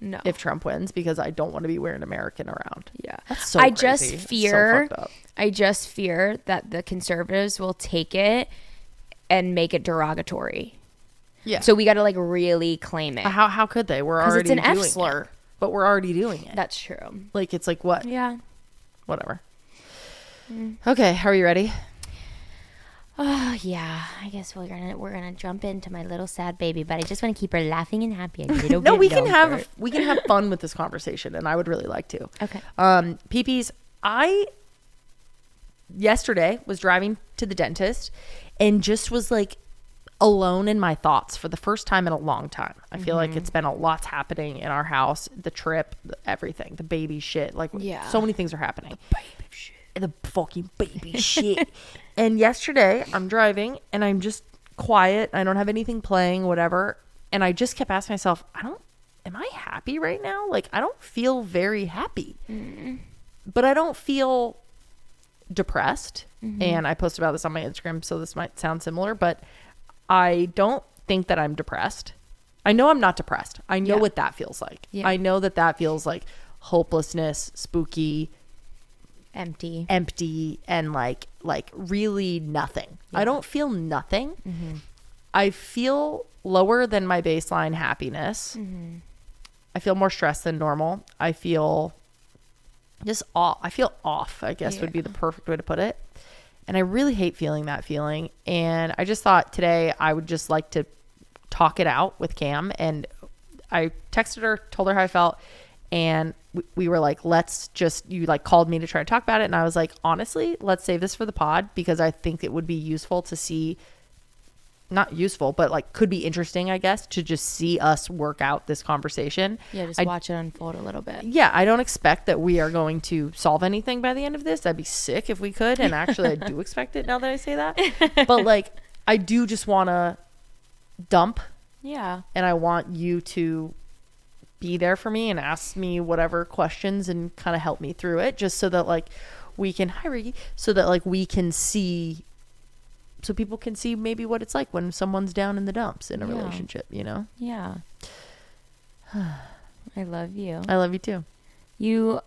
No. if Trump wins because I don't want to be wearing American around. Yeah. That's so I crazy. just It's so fear. fucked up. I just fear that the conservatives will take it and make it derogatory. Yeah. So we got to like really claim it. How could they? We're 'Cause already it's an F doing slur. it. But we're already doing it. That's true. Like it's like what? Yeah. Whatever. Okay, are you ready? Oh yeah. I guess we're gonna jump into my little sad baby, but I just want to keep her laughing and happy. No, we can have fun with this conversation, and I would really like to. Okay. PPs, I yesterday was driving to the dentist and just was like alone in my thoughts for the first time in a long time. I feel like it's been a lot's happening in our house, the trip, everything, the baby shit. Like so many things are happening. The baby shit. The fucking baby shit. And yesterday I'm driving and I'm just quiet. I don't have anything playing, whatever. And I just kept asking myself, am I happy right now? Like, I don't feel very happy, but I don't feel depressed. And I posted about this on my Instagram, so this might sound similar, but I don't think that I'm depressed. I know I'm not depressed. I know what that feels like. Yeah. I know that feels like hopelessness, spooky, Empty, and like really nothing. I don't feel nothing. I feel lower than my baseline happiness. I feel more stressed than normal. I feel just off. I feel off, I guess would be the perfect way to put it. And I really hate feeling that feeling. And I just thought today I would just like to talk it out with Cam. And I texted her, told her how I felt. And we were like, you like called me to try to talk about it. And I was like, honestly, let's save this for the pod because I think it would be useful to see, not useful, but like could be interesting, I guess, to just see us work out this conversation. Yeah, just watch it unfold a little bit. Yeah, I don't expect that we are going to solve anything by the end of this. I'd be sick if we could. And actually, I do expect it now that I say that. But like, I do just want to dump. Yeah. And I want you to be there for me and ask me whatever questions and kind of help me through it just so that like we can, hi Ricky, so that like we can see, so people can see maybe what it's like when someone's down in the dumps in a relationship, you know? Yeah. I love you. I love you too. You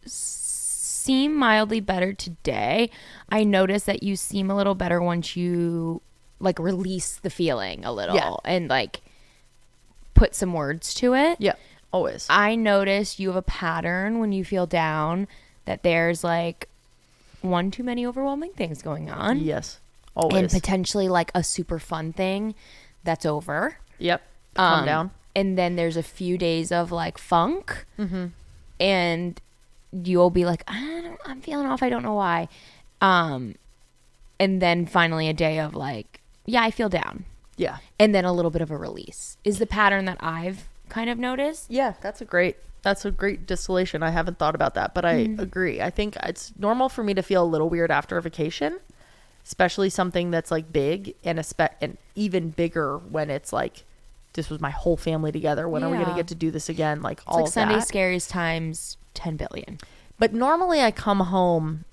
seem mildly better today. I noticed that you seem a little better once you like release the feeling a little and like put some words to it. Yeah, always. I noticed you have a pattern when you feel down that there's like one too many overwhelming things going on. Yes, always. And potentially like a super fun thing that's over. Yep. Calm down. and then there's a few days of like funk, and you'll be like, I'm feeling off. I don't know why. And then finally a day of like, yeah, I feel down. Yeah. And then a little bit of a release is the pattern that I've kind of noticed. Yeah, that's a great distillation. I haven't thought about that, but I agree. I think it's normal for me to feel a little weird after a vacation, especially something that's like big, and even bigger when it's like, this was my whole family together. When are we going to get to do this again? Like, all of Sunday that. scaries times 10 billion. But normally I come home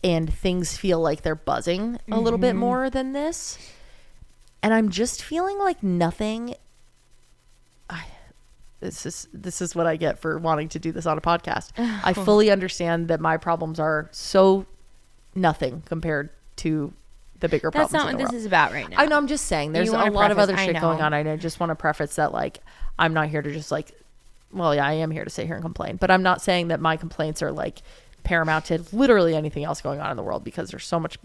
and things feel like they're buzzing a little bit more than this. And I'm just feeling like nothing. This is what I get for wanting to do this on a podcast. I fully understand that my problems are so nothing compared to the bigger problems. That's not what this is about right now. I know. I'm just saying there's a lot of other shit going on. I just want to preface that, like, I'm not here to just like, well, yeah, I am here to sit here and complain, but I'm not saying that my complaints are like paramount to literally anything else going on in the world, because there's so much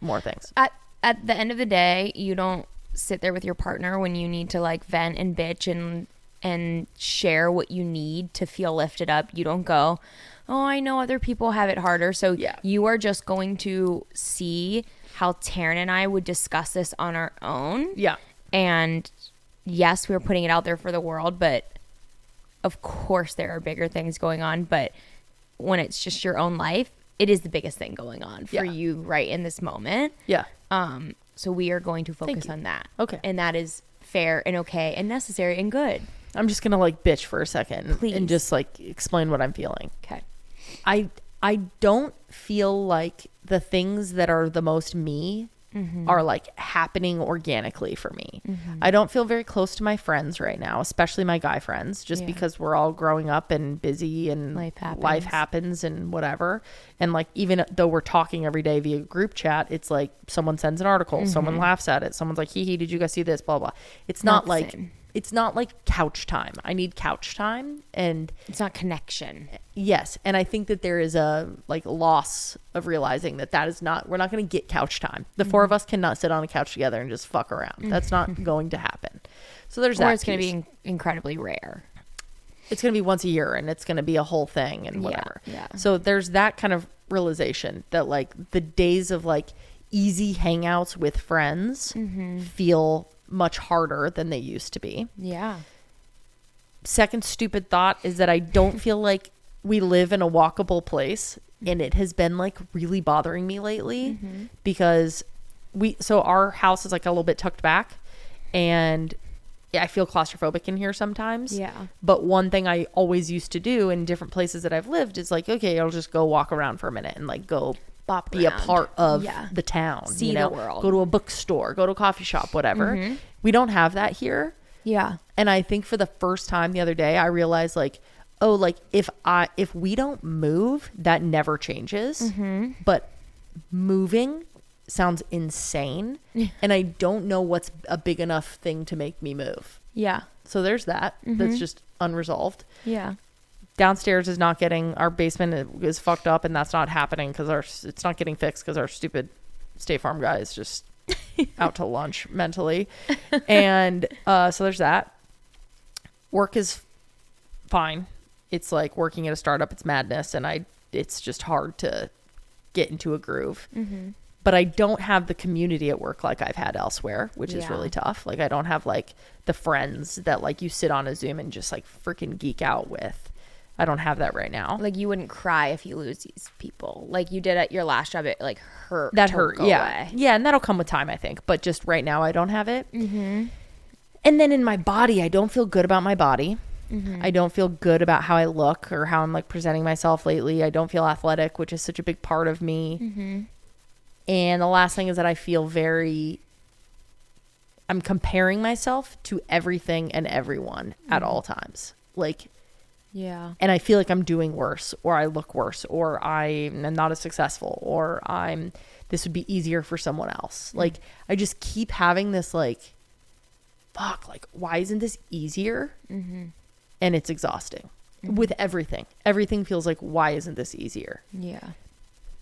more things. At the end of the day, you don't sit there with your partner when you need to like vent and bitch and share what you need to feel lifted up. You don't go, oh, I know other people have it harder. So you are just going to see how Taryn and I would discuss this on our own. Yeah. And yes, we're putting it out there for the world, but of course there are bigger things going on. But when it's just your own life, it is the biggest thing going on for you right in this moment. Yeah. So we are going to focus on that. Okay. And that is fair and okay and necessary and good. I'm just going to like bitch for a second. Please. And just like explain what I'm feeling. Okay. I don't feel like the things that are the most me are like happening organically for me. I don't feel very close to my friends right now, especially my guy friends, just because we're all growing up and busy and life happens and whatever. And like, even though we're talking every day via group chat, it's like someone sends an article, someone laughs at it, someone's like, hee, did you guys see this, blah blah. It's not like it's not like couch time. I need couch time, and it's not connection. Yes. And I think that there is a like loss of realizing that is not, we're not going to get couch time. The four of us cannot sit on a couch together and just fuck around. That's not going to happen. So there's that. Or it's going to be incredibly rare. It's going to be once a year, and it's going to be a whole thing and whatever. Yeah. So there's that kind of realization that like the days of like easy hangouts with friends feel much harder than they used to be. Yeah. Second stupid thought is that I don't feel like we live in a walkable place, and it has been like really bothering me lately because our house is like a little bit tucked back, and I feel claustrophobic in here sometimes. Yeah. But one thing I always used to do in different places that I've lived is like, okay, I'll just go walk around for a minute and like go be a part of the town, see the world, go to a bookstore, go to a coffee shop, whatever. We don't have that here. Yeah. And I think for the first time the other day, I realized like, oh, like if we don't move, that never changes. But moving sounds insane. And I don't know what's a big enough thing to make me move. Yeah. So there's that. That's just unresolved. Yeah. Downstairs is not getting, our basement is fucked up, and that's not happening because it's not getting fixed because our stupid State Farm guy is just out to lunch mentally. And so there's that. Work is fine. It's like working at a startup, it's madness, and it's just hard to get into a groove. But I don't have the community at work like I've had elsewhere, which is really tough. Like I don't have like the friends that like you sit on a Zoom and just like freaking geek out with. I don't have that right now. Like you wouldn't cry if you lose these people like you did at your last job. It like hurt. That hurt. Yeah. Yeah. And that'll come with time, I think. But just right now, I don't have it. And then in my body, I don't feel good about my body. I don't feel good about how I look or how I'm like presenting myself lately. I don't feel athletic, which is such a big part of me. And the last thing is that I feel I'm comparing myself to everything and everyone at all times. Like, yeah. And I feel like I'm doing worse, or I look worse, or I'm not as successful, or this would be easier for someone else. Like, I just keep having this like, fuck, like, why isn't this easier? And it's exhausting with everything. Everything feels like, why isn't this easier? Yeah.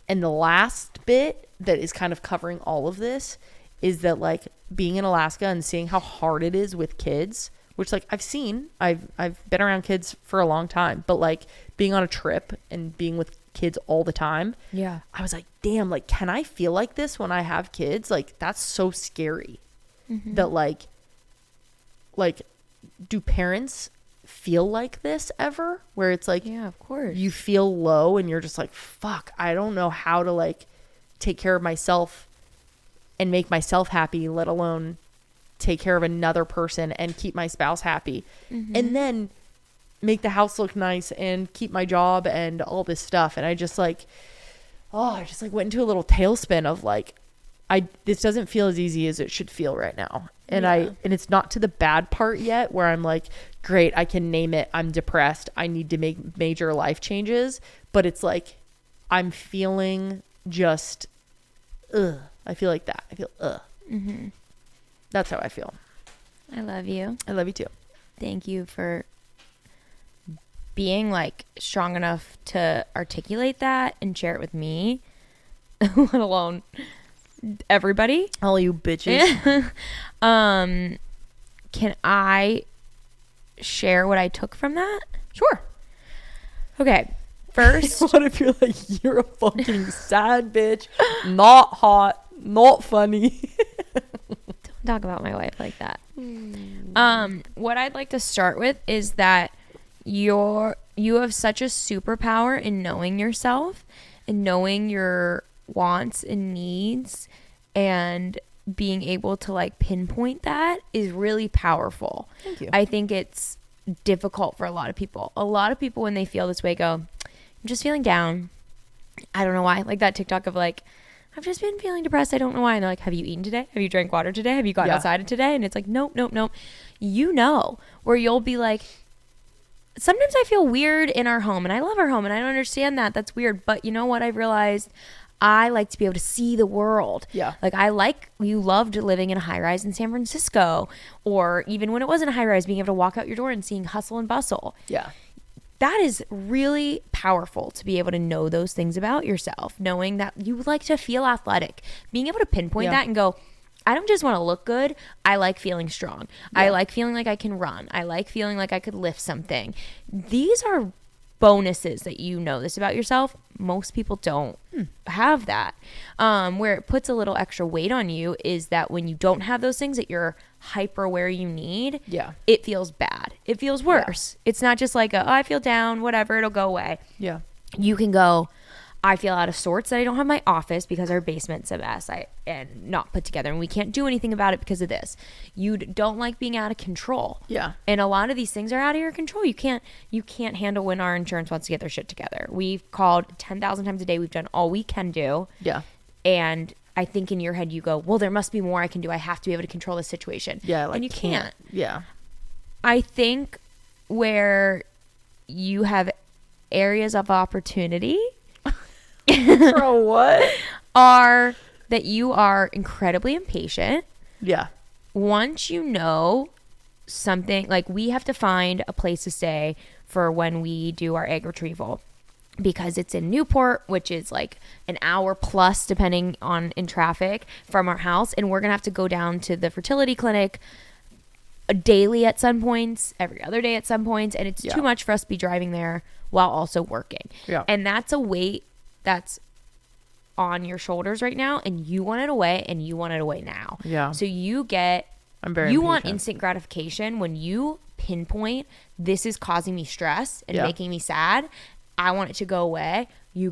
And the last bit that is kind of covering all of this is that like being in Alaska and seeing how hard it is with kids which like I've been around kids for a long time, but like being on a trip and being with kids all the time. Yeah. I was like, damn, like, can I feel like this when I have kids? Like, that's so scary. That like, do parents feel like this ever? Where it's like, yeah, of course, you feel low and you're just like, fuck, I don't know how to like take care of myself and make myself happy, let alone take care of another person and keep my spouse happy. And then make the house look nice and keep my job and all this stuff. And I just like went into a little tailspin of like, this doesn't feel as easy as it should feel right now. And and it's not to the bad part yet where I'm like, great, I can name it, I'm depressed, I need to make major life changes. But it's like, I'm feeling just, I feel like that. I feel, That's how I feel. I love you. I love you too. Thank you for being like strong enough to articulate that and share it with me, let alone everybody. All you bitches. Can I share what I took from that? Sure. Okay. First, What if you're like, you're a fucking sad bitch, not hot, not funny? don't talk about my wife like that. What I'd like to start with is that you have such a superpower in knowing yourself and knowing your wants and needs, and being able to like pinpoint that is really powerful. Thank you. I think it's difficult for a lot of people. A lot of people when they feel this way go, I'm just feeling down. I don't know why. Like that TikTok of like, I've just been feeling depressed. I don't know why. And they're like, have you eaten today? Have you drank water today? Have you gone outside today? And it's like, nope. You know, where you'll be like, sometimes I feel weird in our home and I love our home and I don't understand that. That's weird. But you know what? I've realized I like to be able to see the world. Yeah. Like you loved living in a high rise in San Francisco, or even when it wasn't a high rise, being able to walk out your door and seeing hustle and bustle. Yeah. That is really powerful to be able to know those things about yourself, knowing that you like to feel athletic, being able to pinpoint that and go, I don't just want to look good. I like feeling strong. Yeah. I like feeling like I can run. I like feeling like I could lift something. These are bonuses that you know this about yourself. Most people don't have that. Where it puts a little extra weight on you is that when you don't have those things that you're hyper where you need, it feels bad. It feels worse. It's not just like I feel down, whatever, it'll go away. Yeah. You can go, I feel out of sorts that I don't have my office because our basement's a mess and not put together, and we can't do anything about it because of this. You don't like being out of control. Yeah. And a lot of these things are out of your control. You can't handle when our insurance wants to get their shit together. We've called 10,000 times a day. We've done all we can do. Yeah. And I think in your head you go, well, there must be more I can do. I have to be able to control this situation. Yeah. And you can't. Yeah. I think where you have areas of opportunity for what? Are that you are incredibly impatient. Yeah. Once you know something, like we have to find a place to stay for when we do our egg retrieval, because it's in Newport, which is like an hour plus depending on in traffic from our house, and we're gonna have to go down to the fertility clinic daily at some points, every other day at some points, and it's too much for us to be driving there while also working. Yeah. And that's a weight that's on your shoulders right now, and you want it away, and you want it away now. Yeah. So you want instant gratification when you pinpoint, this is causing me stress and making me sad. I want it to go away. You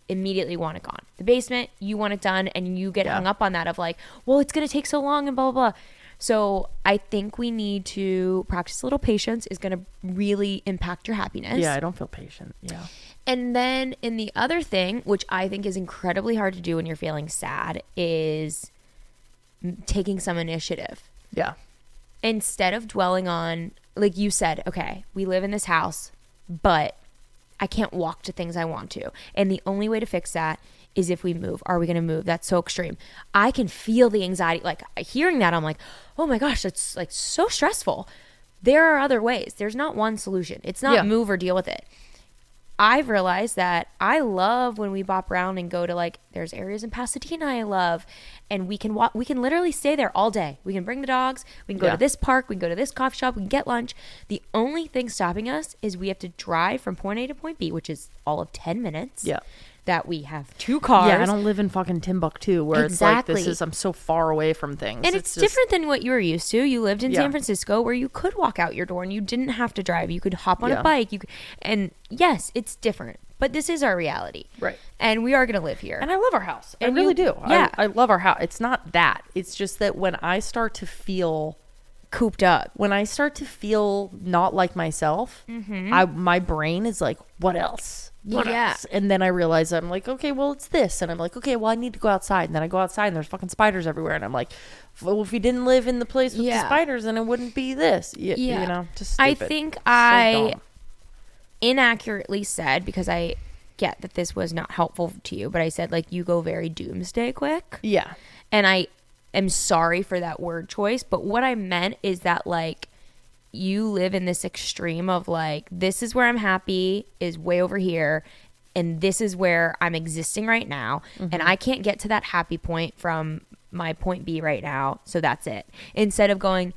immediately want it gone. The basement, you want it done, and you get hung up on that of like, well, it's going to take so long and blah, blah, blah. So I think we need to practice a little patience. Is going to really impact your happiness. Yeah, I don't feel patient. Yeah. And then in the other thing, which I think is incredibly hard to do when you're feeling sad, is taking some initiative. Yeah. Instead of dwelling on, like you said, okay, we live in this house, but I can't walk to things I want to. And the only way to fix that is if we move. Are we going to move? That's so extreme. I can feel the anxiety. Like hearing that, I'm like, oh my gosh, that's like so stressful. There are other ways. There's not one solution. It's not move or deal with it. I've realized that I love when we bop around and go to like, there's areas in Pasadena I love, and we can walk, we can literally stay there all day. We can bring the dogs, we can go to this park, we can go to this coffee shop, we can get lunch. The only thing stopping us is we have to drive from point A to point B, which is all of 10 minutes. Yeah. That we have 2 cars. Yeah, I don't live in fucking Timbuktu where it's like, I'm so far away from things. And it's different than what you were used to. You lived in San Francisco where you could walk out your door and you didn't have to drive. You could hop on a bike. And yes, it's different. But this is our reality. Right. And we are going to live here. And I love our house. And I really do. Yeah. I love our house. It's not that. It's just that when I start to feel cooped up, when I start to feel not like myself, my brain is like, what else? What else? And then I realize I'm like, okay, well, it's this. And I'm like, okay, well, I need to go outside. And then I go outside and there's fucking spiders everywhere. And I'm like, well, if you didn't live in the place with the spiders, then it wouldn't be this. You know, just stupid. I think I inaccurately said, because I get that this was not helpful to you, but I said, like, you go very doomsday quick. Yeah. And I am sorry for that word choice. But what I meant is that, like, you live in this extreme of like, this is where I'm happy is way over here, and this is where I'm existing right now, and I can't get to that happy point from my point B right now, so that's it. Instead of going,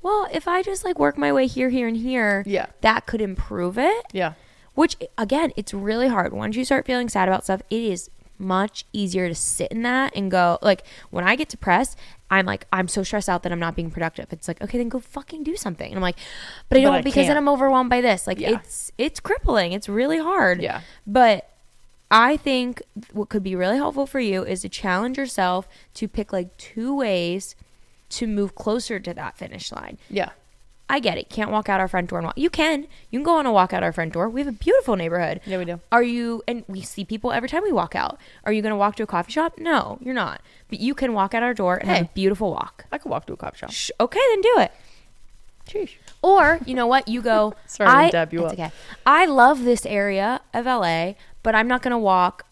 well, if I just like work my way here, here, and here, that could improve it. Yeah. Which, again, it's really hard. Once you start feeling sad about stuff, it is much easier to sit in that and go, like, when I get depressed, I'm like, I'm so stressed out that I'm not being productive. It's like, okay, then go fucking do something. And I'm like, but I don't, because then I'm overwhelmed by this. Like, it's crippling. It's really hard. Yeah. But I think what could be really helpful for you is to challenge yourself to pick like 2 ways to move closer to that finish line. Yeah. I get it. Can't walk out our front door and walk. You can go on a walk out our front door. We have a beautiful neighborhood. Yeah, we do. And we see people every time we walk out. Are you going to walk to a coffee shop? No, you're not. But you can walk out our door and have a beautiful walk. I could walk to a coffee shop. Okay, then do it. Sheesh. Or, you know what? You go, sorry to dab you up. Okay. I love this area of LA, but I'm not going to walk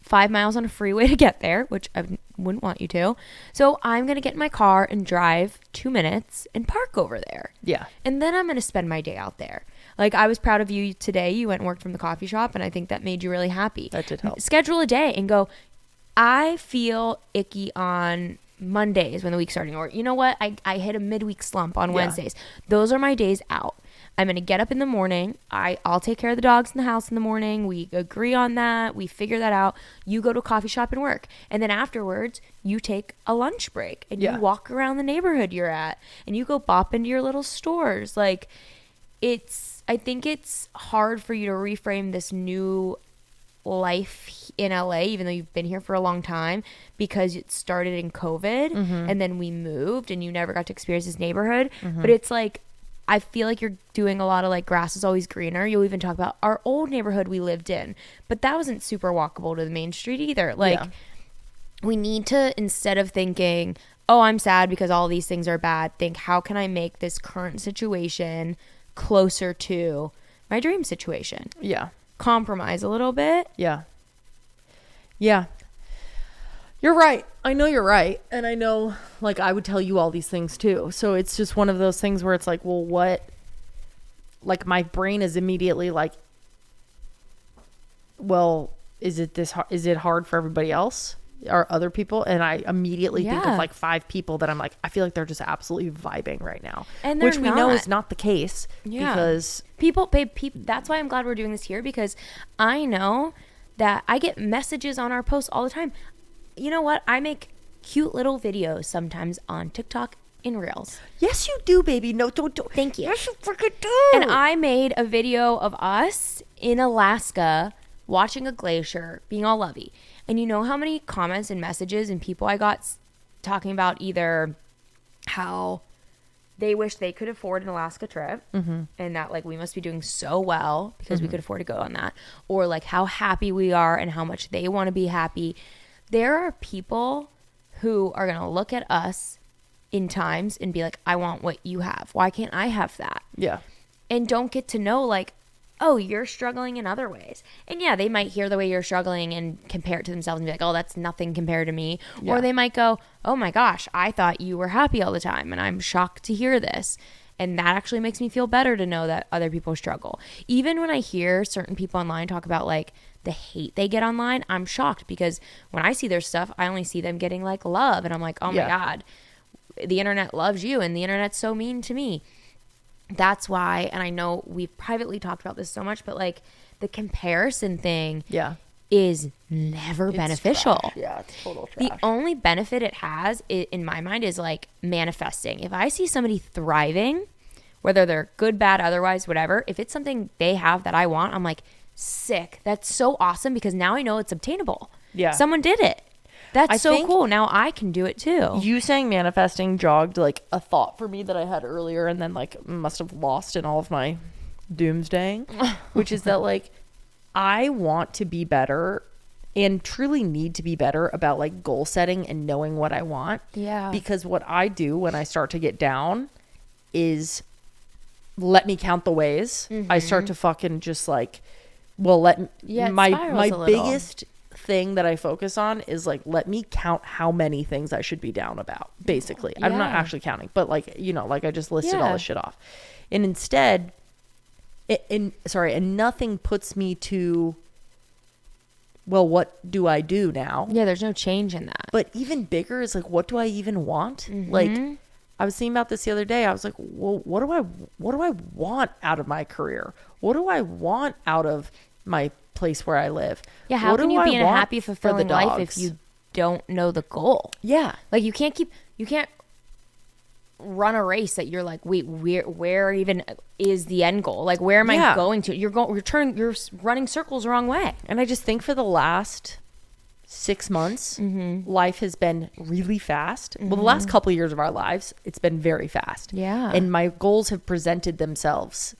5 miles on a freeway to get there, which I wouldn't want you to. So I'm going to get in my car and drive 2 minutes and park over there. Yeah. And then I'm going to spend my day out there. Like, I was proud of you today. You went and worked from the coffee shop, and I think that made you really happy. That did help. Schedule a day and go, I feel icky on Mondays when the week's starting. Or, you know what? I hit a midweek slump on Wednesdays. Those are my days out. I'm going to get up in the morning. I'll take care of the dogs in the house in the morning. We agree on that. We figure that out. You go to a coffee shop and work. And then afterwards, you take a lunch break and you walk around the neighborhood you're at and you go bop into your little stores. Like, I think it's hard for you to reframe this new life in LA, even though you've been here for a long time, because it started in COVID and then we moved and you never got to experience this neighborhood. But it's like, I feel like you're doing a lot of like grass is always greener. You'll even talk about our old neighborhood we lived in, but that wasn't super walkable to the main street either. Like, we need to, instead of thinking, oh, I'm sad because all these things are bad, think, how can I make this current situation closer to my dream situation? Yeah. Compromise a little bit. Yeah. Yeah. You're right. I know you're right. And I know, like, I would tell you all these things too. So it's just one of those things where it's like, well, what? Like, my brain is immediately like, well, is it hard for everybody else or other people? And I immediately think of like 5 people that I'm like, I feel like they're just absolutely vibing right now. And which we know is not the case. Yeah. Because people, that's why I'm glad we're doing this here, because I know that I get messages on our posts all the time. You know what? I make cute little videos sometimes on TikTok in Reels. Yes, you do, baby. No, don't. Thank you. Yes, you freaking do. And I made a video of us in Alaska watching a glacier, being all lovey. And you know how many comments and messages and people I got talking about either how they wish they could afford an Alaska trip and that like we must be doing so well because we could afford to go on that, or like how happy we are and how much they want to be happy. There are people who are going to look at us in times and be like, I want what you have. Why can't I have that? Yeah. And don't get to know like, oh, you're struggling in other ways. And yeah, they might hear the way you're struggling and compare it to themselves and be like, oh, that's nothing compared to me. Yeah. Or they might go, oh my gosh, I thought you were happy all the time and I'm shocked to hear this. And that actually makes me feel better to know that other people struggle. Even when I hear certain people online talk about like the hate they get online, I'm shocked because when I see their stuff, I only see them getting like love. And I'm like, oh my God, the internet loves you and the internet's so mean to me. That's why, and I know we've privately talked about this so much, but like the comparison thing is never beneficial. Trash. Yeah, it's total trash. The only benefit it has, in my mind, is like manifesting. If I see somebody thriving, whether they're good, bad, otherwise, whatever, if it's something they have that I want, I'm like, sick. That's so awesome because now I know it's obtainable. Yeah. Someone did it. That's so cool. Now I can do it too. You saying manifesting jogged like a thought for me that I had earlier and then like must have lost in all of my doomsdaying, which is that like I want to be better and truly need to be better about like goal setting and knowing what I want. Yeah. Because what I do when I start to get down is let me count the ways. I start to fucking just like, well, my biggest thing that I focus on is like, let me count how many things I should be down about, basically. I'm not actually counting, but like, you know, like I just listed all this shit off. And instead, and nothing puts me to, well, what do I do now? Yeah, there's no change in that. But even bigger is like, what do I even want? Like, I was thinking about this the other day. I was like, well, what do I want out of my career? What do I want out of my place where I live? Yeah, how can you be in a happy, fulfilling life if you don't know the goal? Yeah. Like you can't run a race that you're like, wait, where even is the end goal? Like, where am I going to? You're running circles the wrong way. And I just think for the last 6 months, life has been really fast. Well, the last couple of years of our lives, it's been very fast. Yeah. And my goals have presented themselves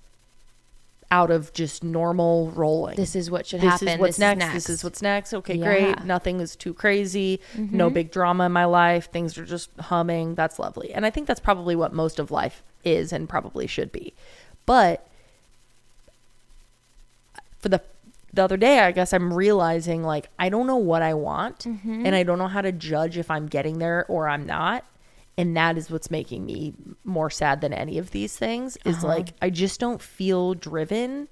out of just normal rolling. This is what should happen. This is what's next. This is what's next. Okay, great. Nothing is too crazy. No big drama in my life. Things are just humming. That's lovely. And I think that's probably what most of life is and probably should be. But for the other day, I guess I'm realizing like I don't know what I want and I don't know how to judge if I'm getting there or I'm not. And that is what's making me more sad than any of these things is like, I just don't feel driven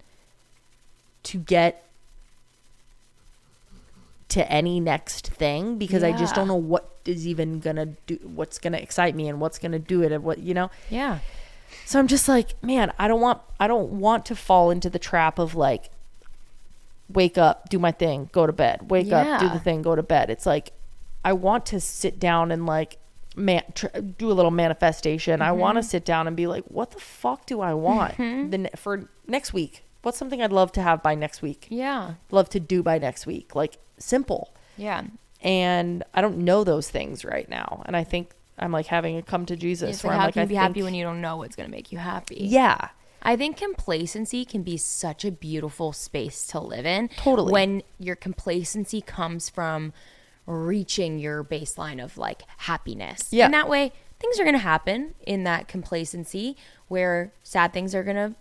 to get to any next thing because I just don't know what is even going to do, what's going to excite me and what's going to do it and what, you know? Yeah. So I'm just like, man, I don't want to fall into the trap of like, wake up, do my thing, go to bed, wake up, do the thing, go to bed. It's like, I want to sit down and like, do a little manifestation. I want to sit down and be like, what the fuck do I want for next week? What's something I'd love to have by next week? Yeah. Love to do by next week. Like simple. Yeah. And I don't know those things right now. And I think I'm like having a come to Jesus where I'm like, how can you be happy when you don't know what's going to make you happy? Yeah. I think complacency can be such a beautiful space to live in. Totally. When your complacency comes from reaching your baseline of like happiness. Yeah. And that way things are going to happen in that complacency where sad things are going to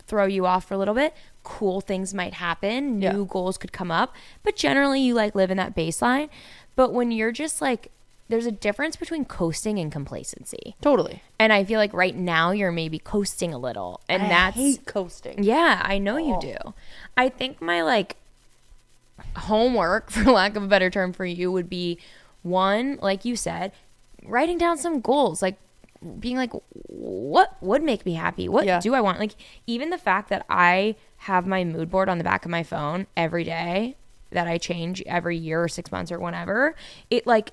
throw you off for a little bit. Cool things might happen. New goals could come up. But generally you like live in that baseline. But when you're just like, there's a difference between coasting and complacency. Totally. And I feel like right now you're maybe coasting a little. And I hate coasting. Yeah, I know you do. I think my like homework, for lack of a better term for you, would be one, like you said, writing down some goals, like being like, what would make me happy? What do I want? Like even the fact that I have my mood board on the back of my phone every day that I change every year or 6 months or whenever, it like,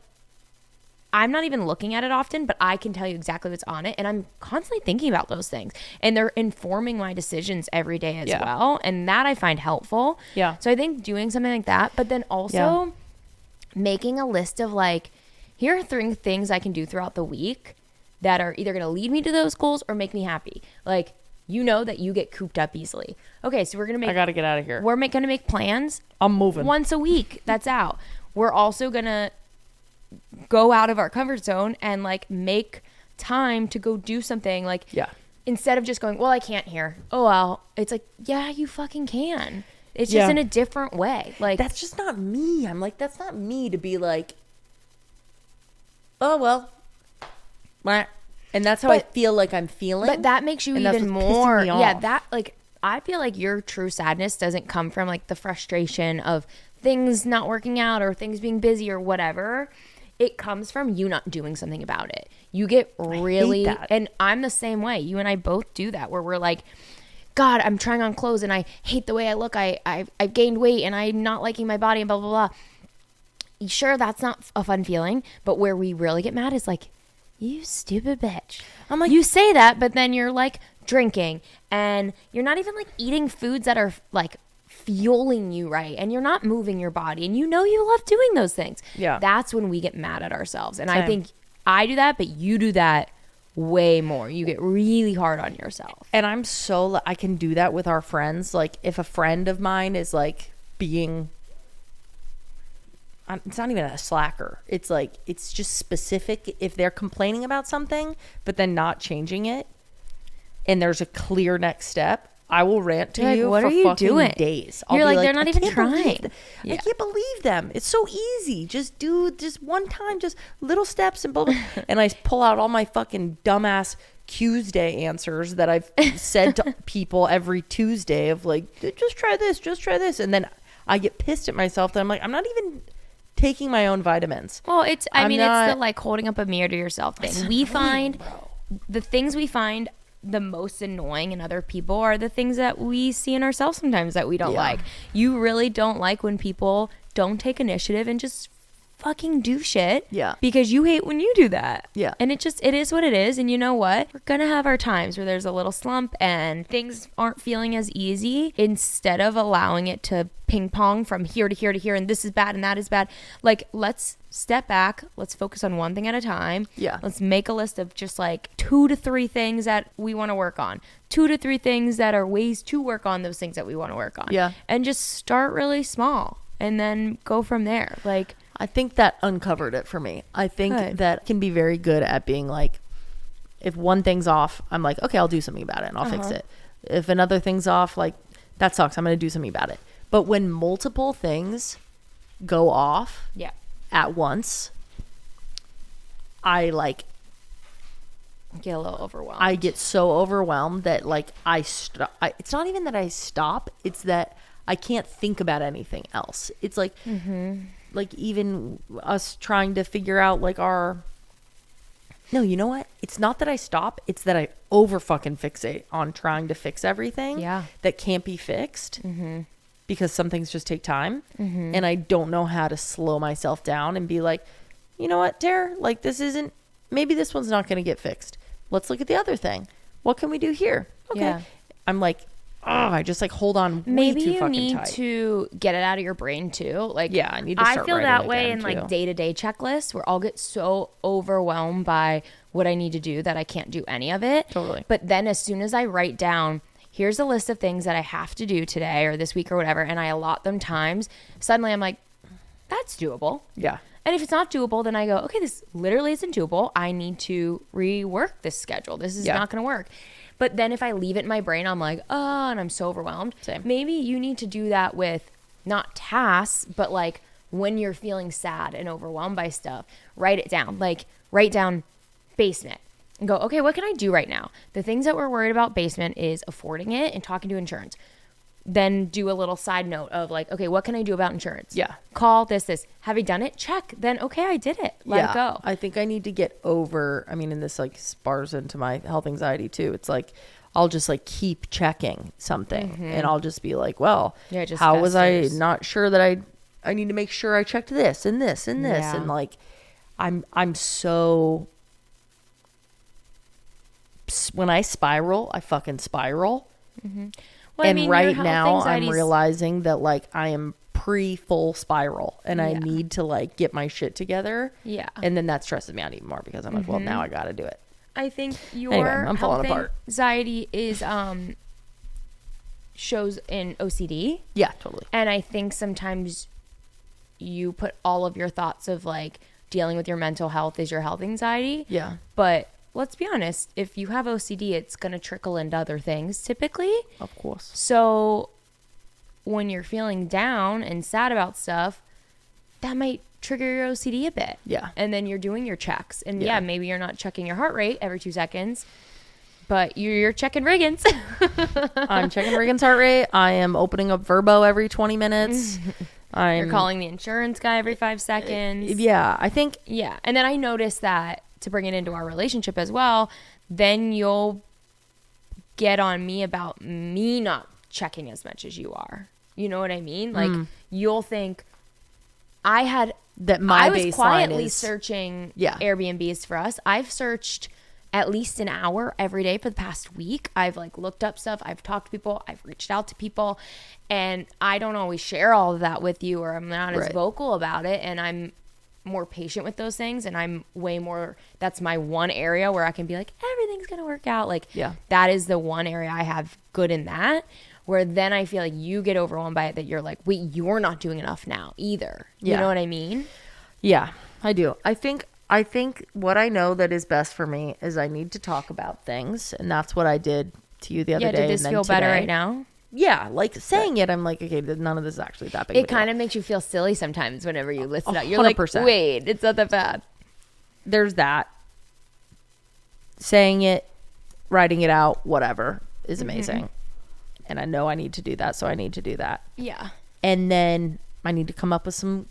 I'm not even looking at it often, but I can tell you exactly what's on it. And I'm constantly thinking about those things. And they're informing my decisions every day as well. And that I find helpful. Yeah. So I think doing something like that, but then also making a list of like, here are 3 things I can do throughout the week that are either going to lead me to those goals or make me happy. Like, you know that you get cooped up easily. Okay, so we're going to make... I got to get out of here. We're going to make plans. I'm moving. Once a week. That's out. We're also going to go out of our comfort zone and like make time to go do something like instead of just going, well, I can't here. Oh, well, it's like, yeah, you fucking can. It's just in a different way. Like that's just not me. I'm like, that's not me to be like, oh, well, And that's how I feel like I'm feeling. But that makes you even more. Yeah, that like I feel like your true sadness doesn't come from like the frustration of things not working out or things being busy or whatever. It comes from you not doing something about it. You get really, and I'm the same way. You and I both do that where we're like, God, I'm trying on clothes and I hate the way I look. I've gained weight and I'm not liking my body and blah, blah, blah. Sure, that's not a fun feeling, but where we really get mad is like, you stupid bitch. I'm like, you say that, but then you're like drinking and you're not even like eating foods that are like fueling you right, and you're not moving your body, and you know you love doing those things. Yeah, that's when we get mad at ourselves. And I think I do that, but you do that way more. You get really hard on yourself. And I can do that with our friends. Like if a friend of mine is like being, it's not even a slacker, it's like it's just specific. If they're complaining about something but then not changing it and there's a clear next step, I will rant to you for fucking days. You're like, they're not even trying. I can't believe them. It's so easy. Just do just one time, just little steps and blah, blah. And I pull out all my fucking dumbass Tuesday answers that I've said to people every Tuesday of like, just try this. And then I get pissed at myself that I'm like, I'm not even taking my own vitamins. Well, it's the like holding up a mirror to yourself thing. We find the things we find the most annoying in other people are the things that we see in ourselves sometimes that we don't like. You really don't like when people don't take initiative and just fucking do shit. Yeah. Because you hate when you do that. Yeah. And it is what it is. And you know what? We're going to have our times where there's a little slump and things aren't feeling as easy. Instead of allowing it to ping pong from here to here to here and this is bad and that is bad. Like, let's step back. Let's focus on one thing at a time. Yeah. Let's make a list of just like 2 to 3 things that we want to work on. 2 to 3 things that are ways to work on those things that we want to work on. Yeah. And just start really small and then go from there. Like, I think that uncovered it for me. I think that can be very good at being like, if one thing's off, I'm like, okay, I'll do something about it and I'll fix it. If another thing's off, like, that sucks, I'm going to do something about it. But when multiple things go off at once, I like get a little overwhelmed. I get so overwhelmed that like it's not even that I stop, it's that I can't think about anything else. It's like like even us trying to figure out like no, you know what? It's not that I stop. It's that I over fucking fixate on trying to fix everything that can't be fixed because some things just take time. And I don't know how to slow myself down and be like, you know what, Tara? Like maybe this one's not going to get fixed. Let's look at the other thing. What can we do here? Okay. Yeah. I'm like, I just like hold on way too fucking tight. Maybe you need to get it out of your brain too. Like, yeah, I need to start I feel that way in like day-to-day checklists where I'll get so overwhelmed by what I need to do that I can't do any of it. Totally. But then as soon as I write down, here's a list of things that I have to do today or this week or whatever, and I allot them times, suddenly I'm like, that's doable. Yeah. And if it's not doable, then I go, okay, this literally isn't doable. I need to rework this schedule. This is not going to work. But then if I leave it in my brain, I'm like, oh, and I'm so overwhelmed. Same. Maybe you need to do that with not tasks, but like when you're feeling sad and overwhelmed by stuff, write it down. Like write down basement and go, okay, what can I do right now? The things that we're worried about basement is affording it and talking to insurance. Then do a little side note of like, okay, what can I do about insurance? Yeah. Call this. Have you done it? Check. Then, okay, I did it. Let it go. I think I need to get over, and this like spars into my health anxiety too. It's like, I'll just like keep checking something and I'll just be like, well, how was I not sure that I need to make sure I checked this and this and this. And like, I'm so, when I spiral, I fucking spiral. Well, and right now I'm realizing that like I am full spiral and I need to like get my shit together. Yeah. And then that stresses me out even more because I'm like, well, now I got to do it. I think your I'm falling apart. Anxiety is shows in OCD. Yeah, totally. And I think sometimes you put all of your thoughts of like dealing with your mental health is your health anxiety. Yeah. But let's be honest, if you have OCD, it's going to trickle into other things typically. Of course. So when you're feeling down and sad about stuff, that might trigger your OCD a bit. Yeah. And then you're doing your checks. And yeah, maybe you're not checking your heart rate every 2 seconds, but you're checking Reagan's. I'm checking Reagan's heart rate. I am opening up Verbo every 20 minutes. You're calling the insurance guy every 5 seconds. Yeah, I think. Yeah. And then I noticed that, to bring it into our relationship as well, then you'll get on me about me not checking as much as you are. You know what I mean? Like, you'll think I was quietly searching Airbnbs for us. I've searched at least an hour every day for the past week. I've like looked up stuff. I've talked to people. I've reached out to people, and I don't always share all of that with you, or I'm not as vocal about it. And I'm more patient with those things. And I'm way more, that's my one area where I can be like, everything's going to work out. Like, that is the one area I have good in that, where then I feel like you get overwhelmed by it, that you're like, wait, you're not doing enough now either. You know what I mean? Yeah, I do. I think what I know that is best for me is I need to talk about things, and that's what I did to you the other day. Did this feel better right now? Yeah, like saying it, I'm like, okay, none of this is actually that big. It kind of makes you feel silly sometimes whenever you listen out. You're 100%. Like, wait, it's not that bad. There's that. Saying it, writing it out, whatever, is amazing. And I know I need to do that, so I need to do that. Yeah. And then I need to come up with some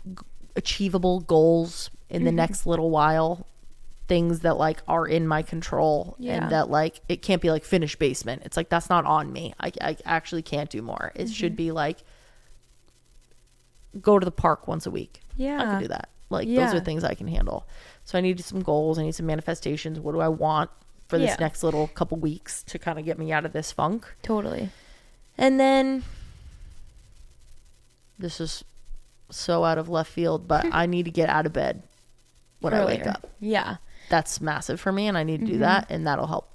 achievable goals in the next little while, things that like are in my control, and that like it can't be like finish basement. It's like, that's not on me. I actually can't do more. It should be like go to the park once a week. I can do that. Like those are things I can handle. So I need some goals. I need some manifestations. What do I want for this next little couple weeks to kind of get me out of this funk? Totally. And then this is so out of left field, but I need to get out of bed when I wake up. Yeah. That's massive for me, and I need to do that, and that'll help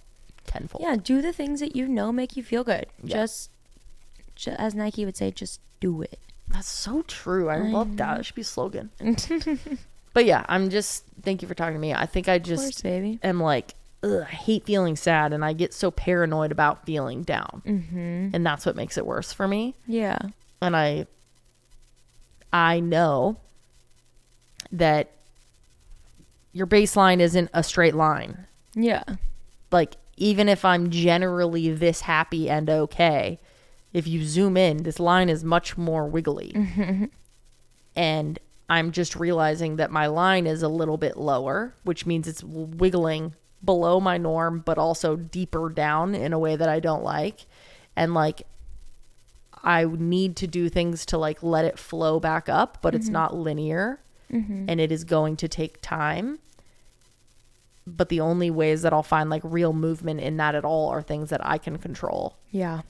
tenfold. Yeah, do the things that you know make you feel good. Just as Nike would say, just do it. That's so true. I love that. It should be a slogan. But yeah, thank you for talking to me. I think I just, of course, baby, am like, I hate feeling sad, and I get so paranoid about feeling down. And that's what makes it worse for me. Yeah. And I know that your baseline isn't a straight line. Yeah. Like, even if I'm generally this happy and okay, if you zoom in, this line is much more wiggly. And I'm just realizing that my line is a little bit lower, which means it's wiggling below my norm, but also deeper down in a way that I don't like. And like, I need to do things to like let it flow back up, but it's not linear, and it is going to take time. But the only ways that I'll find like real movement in that at all are things that I can control. Yeah.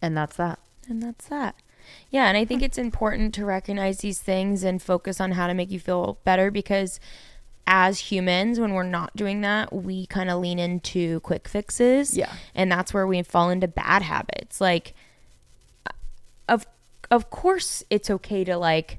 And that's that. Yeah. And I think it's important to recognize these things and focus on how to make you feel better, because as humans, when we're not doing that, we kind of lean into quick fixes. Yeah. And that's where we fall into bad habits. Like, of course it's okay to like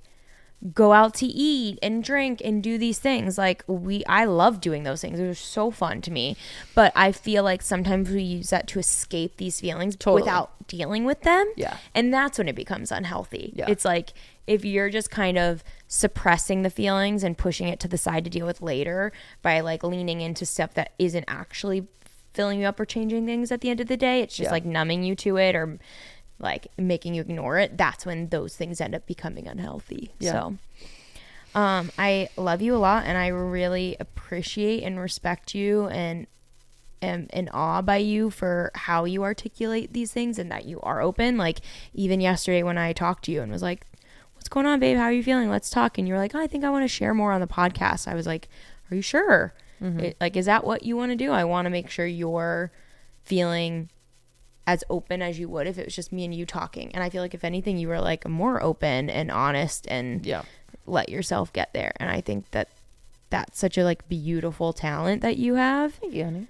go out to eat and drink and do these things. Like, I love doing those things. They're so fun to me. But I feel like sometimes we use that to escape these feelings without dealing with them. Yeah. And that's when it becomes unhealthy. Yeah. It's like, if you're just kind of suppressing the feelings and pushing it to the side to deal with later by like leaning into stuff that isn't actually filling you up or changing things at the end of the day, it's just like numbing you to it or like making you ignore it. That's when those things end up becoming unhealthy. So I love you a lot, and I really appreciate and respect you, and am in awe by you for how you articulate these things and that you are open. Like, even yesterday when I talked to you and was like, what's going on, babe? How are you feeling? Let's talk. And you're like, oh, I think I want to share more on the podcast. I was like, are you sure? Is that what you want to do? I want to make sure you're feeling as open as you would if it was just me and you talking. And I feel like if anything, you were like more open and honest and let yourself get there. And I think that that's such a like beautiful talent that you have. Thank you, honey.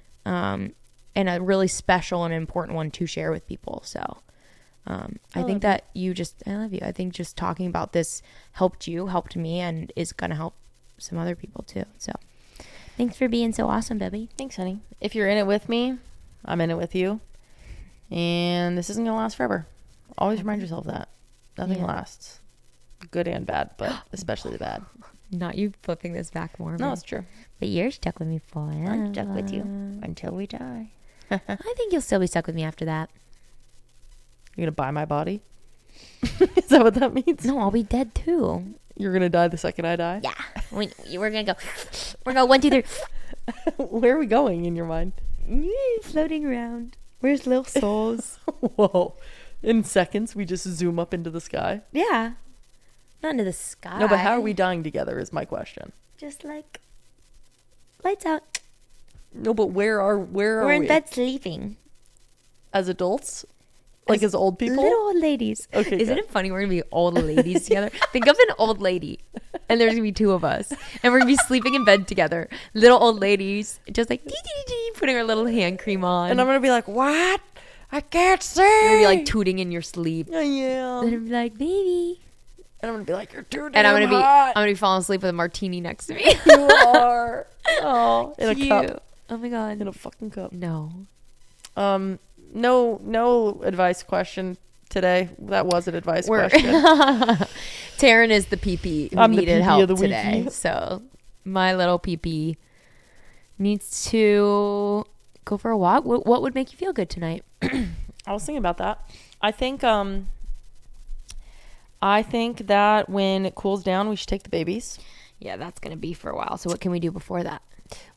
And a really special and important one to share with people. So I think that I love you. I think just talking about this helped me, and is going to help some other people too. So thanks for being so awesome, baby. Thanks, honey. If you're in it with me, I'm in it with you. And this isn't going to last forever. Always remind yourself that. Nothing lasts. Good and bad, but especially the bad. Not you flipping this back more. No, it's true. But you're stuck with me forever. I'm stuck with you until we die. I think you'll still be stuck with me after that. You're going to buy my body? Is that what that means? No, I'll be dead too. You're going to die the second I die? Yeah. We're going to go. We're going to go 1, 2, 3. Where are we going in your mind? Floating around. Where's little souls? Whoa. In seconds, we just zoom up into the sky? Yeah. Not into the sky. No, but how are we dying together is my question. Just like lights out. No, but where are we? We're in bed sleeping. As adults? Like as old people? Little old ladies. Okay. Isn't it funny we're going to be old ladies together? Think of an old lady. And there's going to be 2 of us. And we're going to be sleeping in bed together. Little old ladies. Just like putting our little hand cream on. And I'm going to be like, what? I can't see. You're going to be like tooting in your sleep. Yeah. And I'm going to be like, baby. And I'm going to be like, you're too damn And I'm hot. going to be falling asleep with a martini next to me. You are. Oh, in Cute. a cup. Oh my God. In a fucking cup. No. No advice question today. That was an advice question. Taryn is the PP who I'm the needed PP help of the today. weekie. So my little PP needs to go for a walk. What would make you feel good tonight? I was thinking about that. I think that when it cools down, we should take the babies. Yeah, that's going to be for a while. So what can we do before that?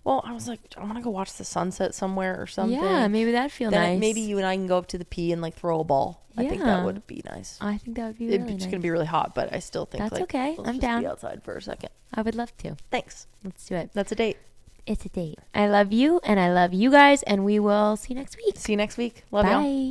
Well, I was like, I want to go watch the sunset somewhere or something. Yeah, maybe that'd feel Then nice. maybe you and I can go up to the P and like throw a ball. I think that Yeah. would be nice. I think that would be It's really just nice. gonna be really hot, but I still think That's like, okay. let's I'm just down. Be outside for a second. I would love to. Thanks. Let's do it. That's a date. It's a date. I love you and I love you guys and we will see you next week. See you next week. Love y'all. Bye.